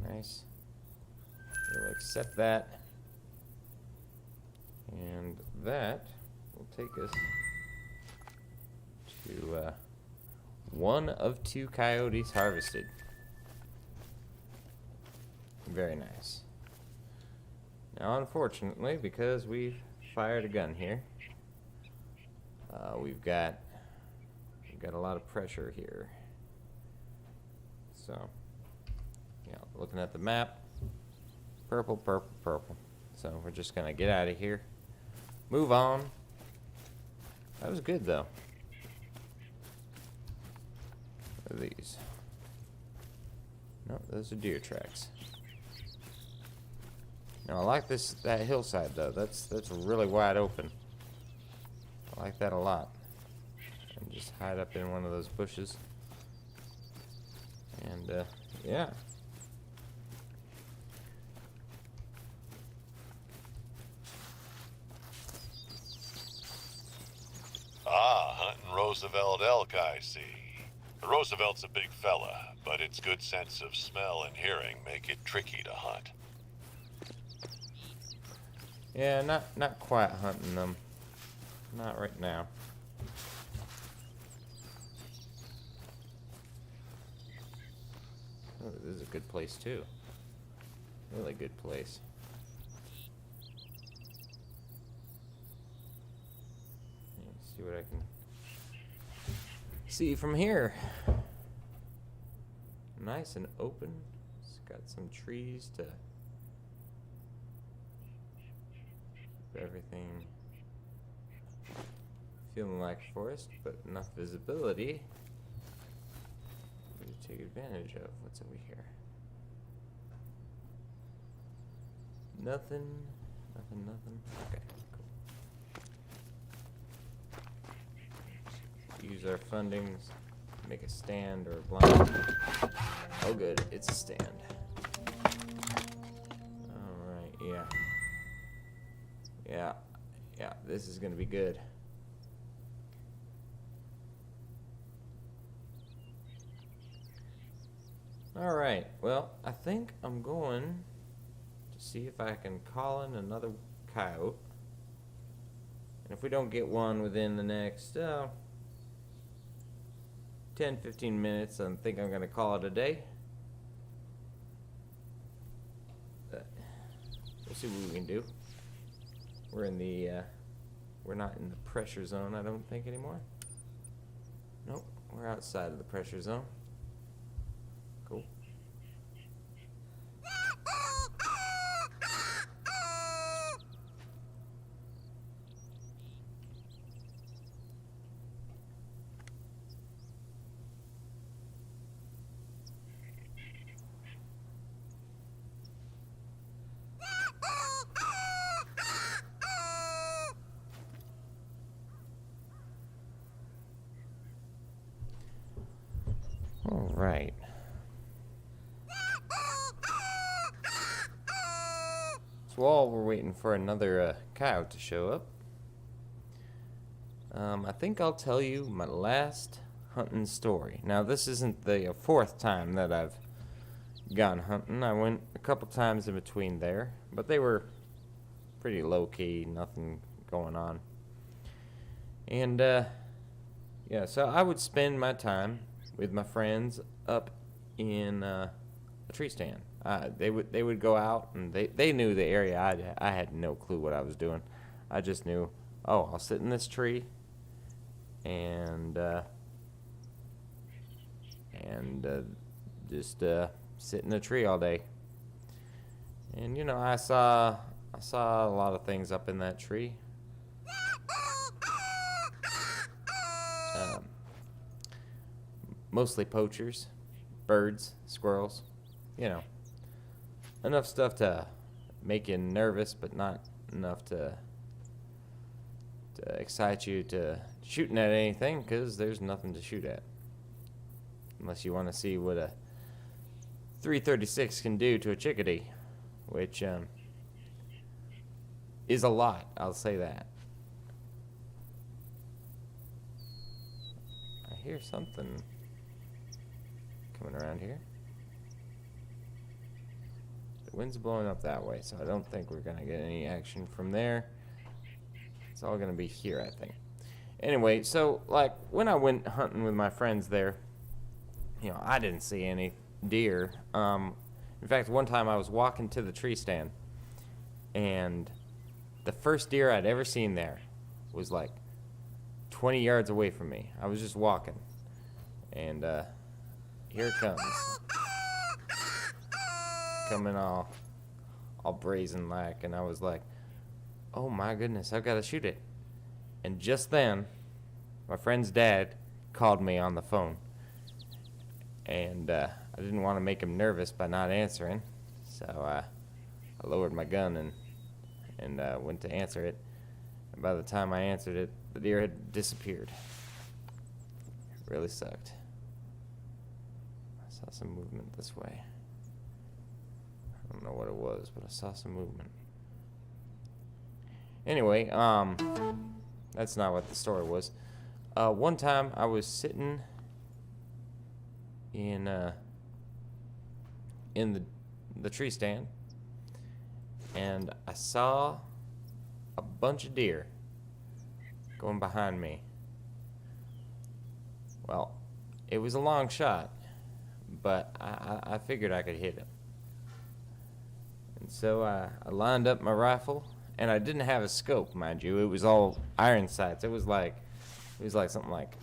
A: Nice. We'll accept that. And that will take us to one of 2 coyotes harvested. Very nice. Now, unfortunately, because we've fired a gun here, we've got a lot of pressure here. So, yeah, looking at the map, purple, purple, purple. So we're just gonna get out of here, move on. That was good though. What are these? No, those are deer tracks. Now I like that hillside though. That's really wide open. I like that a lot. And just hide up in one of those bushes. And yeah.
B: Ah, hunting Roosevelt Elk, I see. Roosevelt's a big fella, but its good sense of smell and hearing make it tricky to hunt.
A: Yeah, not quite hunting them. Not right now. Oh, this is a good place too. Really good place. Let's see what I can see from here. Nice and open. It's got some trees to keep everything feeling like forest, but enough visibility to take advantage of. What's over here? Nothing. Okay, cool. Use our fundings make a stand or a blind. Oh, good, it's a stand. All right, yeah, this is gonna be good. All right, well, I think I'm going to see if I can call in another coyote. And if we don't get one within the next 10-15 minutes, I think I'm going to call it a day. But we'll see what we can do. We're not in the pressure zone, I don't think, anymore. Nope, we're outside of the pressure zone. Cool. All right. So while we're waiting for another coyote to show up, I think I'll tell you my last hunting story. Now, this isn't the fourth time that I've gone hunting. I went a couple times in between there, but they were pretty low-key, nothing going on. And, yeah, so I would spend my time with my friends up in a tree stand. They would go out, and they knew the area. I had no clue what I was doing. I just knew, oh, I'll sit in this tree and just sit in the tree all day. And you know, I saw a lot of things up in that tree. Mostly poachers, birds, squirrels, you know. Enough stuff to make you nervous, but not enough to excite you to shooting at anything, because there's nothing to shoot at. Unless you want to see what a 336 can do to a chickadee, which is a lot, I'll say that. I hear something coming around here. The wind's blowing up that way, so I don't think we're gonna get any action from there. It's all gonna be here, I think. Anyway, so like when I went hunting with my friends there, you know, I didn't see any deer. In fact, one time I was walking to the tree stand, and the first deer I'd ever seen there was like 20 yards away from me. I was just walking, and here it comes. Coming all brazen like, and I was like, oh my goodness, I've got to shoot it. And just then, my friend's dad called me on the phone, and I didn't want to make him nervous by not answering, so I lowered my gun and went to answer it. And by the time I answered it, the deer had disappeared. It really sucked. I saw some movement this way. I don't know what it was, but I saw some movement. Anyway, that's not what the story was. One time I was sitting in the tree stand, and I saw a bunch of deer going behind me. Well, it was a long shot, but I figured I could hit him. And so I lined up my rifle, and I didn't have a scope, mind you. It was all iron sights. It was like something like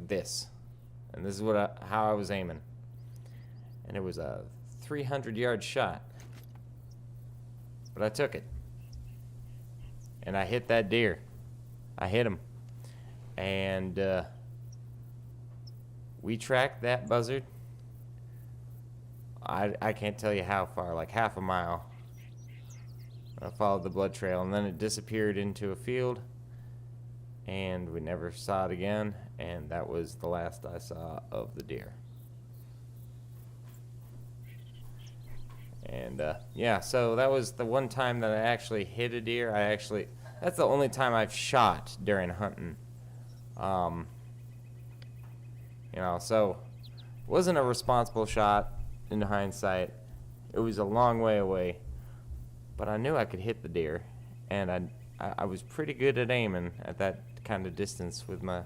A: this, and this is how I was aiming. And it was a 300-yard shot, but I took it, and I hit that deer. I hit him, and we tracked that buzzard. I can't tell you how far, like half a mile. I followed the blood trail, and then it disappeared into a field. and we never saw it again, and that was the last I saw of the deer. And yeah, so that was the one time that I actually hit a deer. That's the only time I've shot during hunting. So it wasn't a responsible shot in hindsight. It was a long way away, but I knew I could hit the deer, and I was pretty good at aiming at that kind of distance with my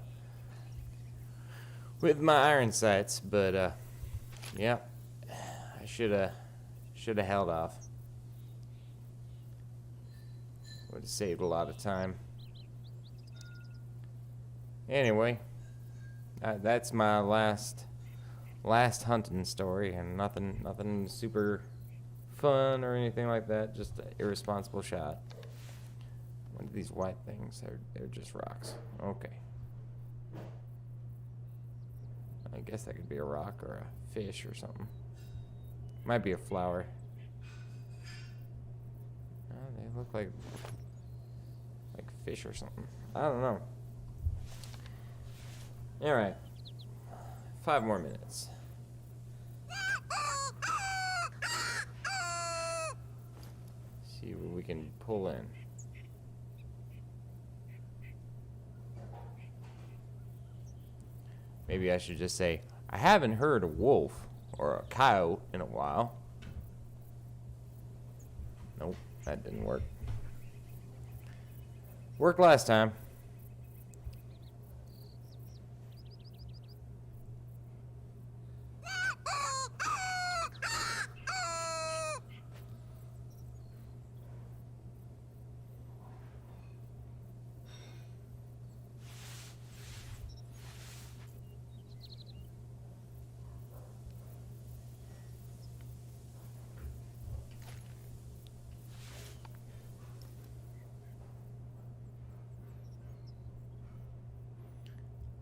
A: iron sights. But yeah, I should have held off. Would have saved a lot of time. Anyway, that's my last hunting story, and nothing super fun or anything like that. Just an irresponsible shot. What are these white things? They're just rocks. Okay. I guess that could be a rock or a fish or something. Might be a flower. Oh, they look like fish or something. I don't know. Alright. 5 more minutes. See what we can pull in. Maybe I should just say, I haven't heard a wolf or a coyote in a while. Nope, that didn't work. Worked last time.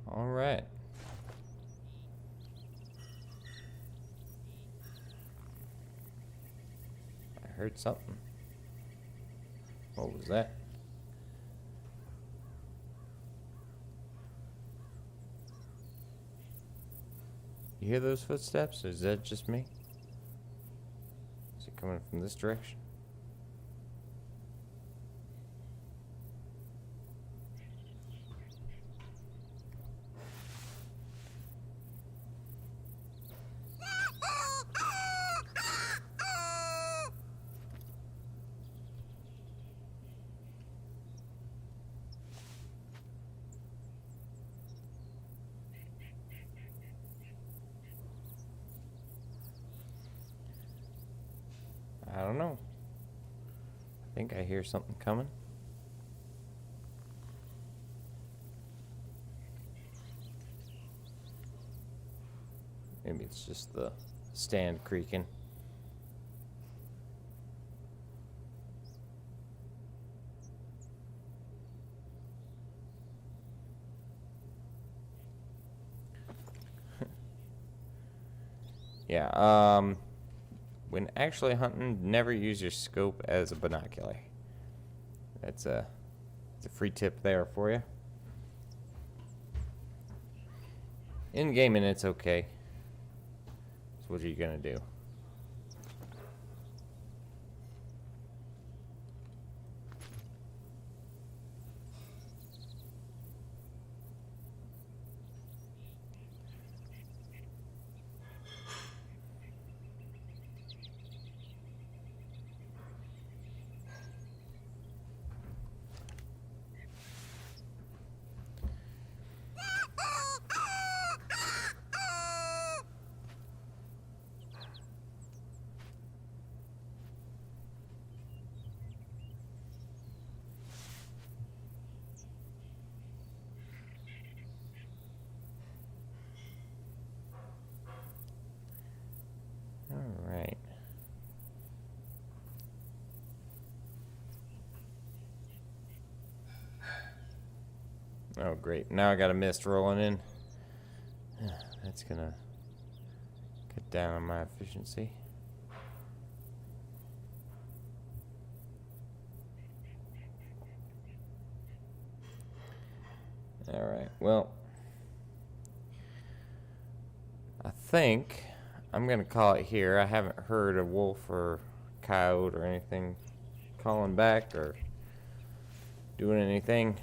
A: All right. I heard something. What was that? You hear those footsteps? Or is that just me? Is it coming from this direction? I don't know. I think I hear something coming. Maybe it's just the stand creaking. Yeah, when actually hunting, never use your scope as a binocular. It's a free tip there for you. In gaming, it's okay. So what are you gonna do? All right. Oh, great. Now I got a mist rolling in. That's gonna cut down on my efficiency. Alright, well, I think I'm going to call it here. I haven't heard a wolf or coyote or anything calling back or doing anything.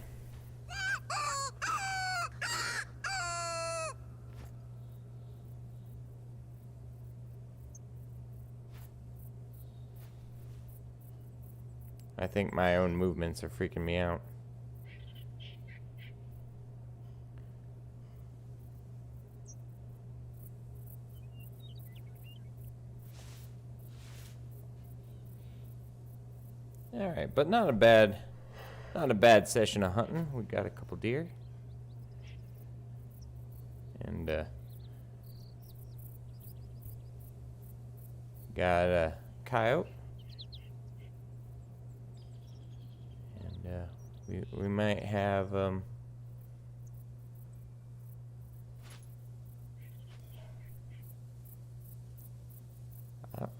A: I think my own movements are freaking me out. Alright, but not a bad session of hunting. We got a couple deer. And got a coyote. And we might have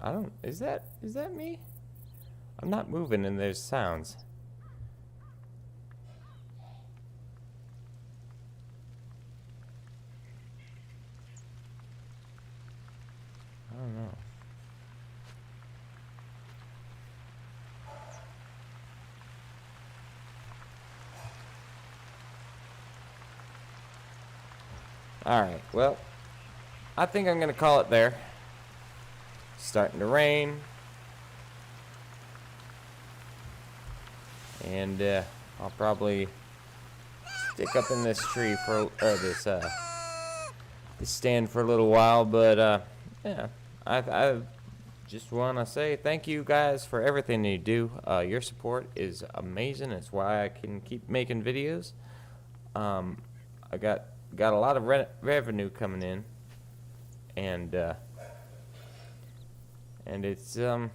A: I don't, is that me? I'm not moving and there's sounds. I don't know. Alright, well, I think I'm gonna call it there. It's starting to rain. And I'll probably stick up in this tree for this stand for a little while, but yeah, I just want to say thank you guys for everything you do. Your support is amazing. It's why I can keep making videos. I got a lot of revenue coming in, and it's and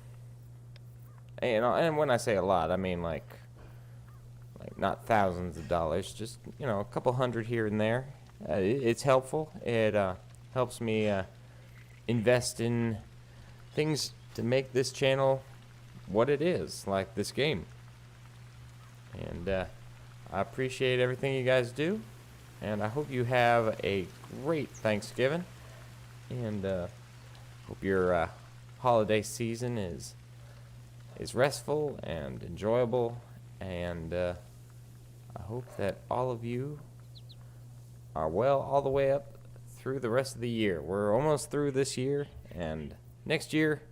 A: when I say a lot, I mean like not thousands of dollars, just a couple hundred here and there. It's helpful. It helps me invest in things to make this channel what it is, like this game. And I appreciate everything you guys do, and I hope you have a great Thanksgiving, and hope your holiday season is restful and enjoyable, and I hope that all of you are well all the way up through the rest of the year. We're almost through this year, and next year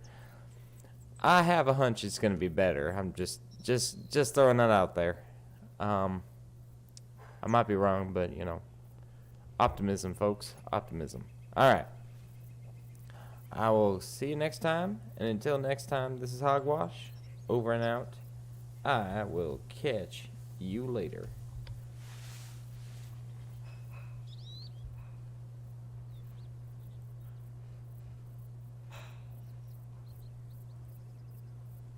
A: I have a hunch it's going to be better. I'm just throwing that out there. I might be wrong, but optimism, folks, optimism. All right, I will see you next time, and until next time, this is Hogwash, over and out. I will catch you later.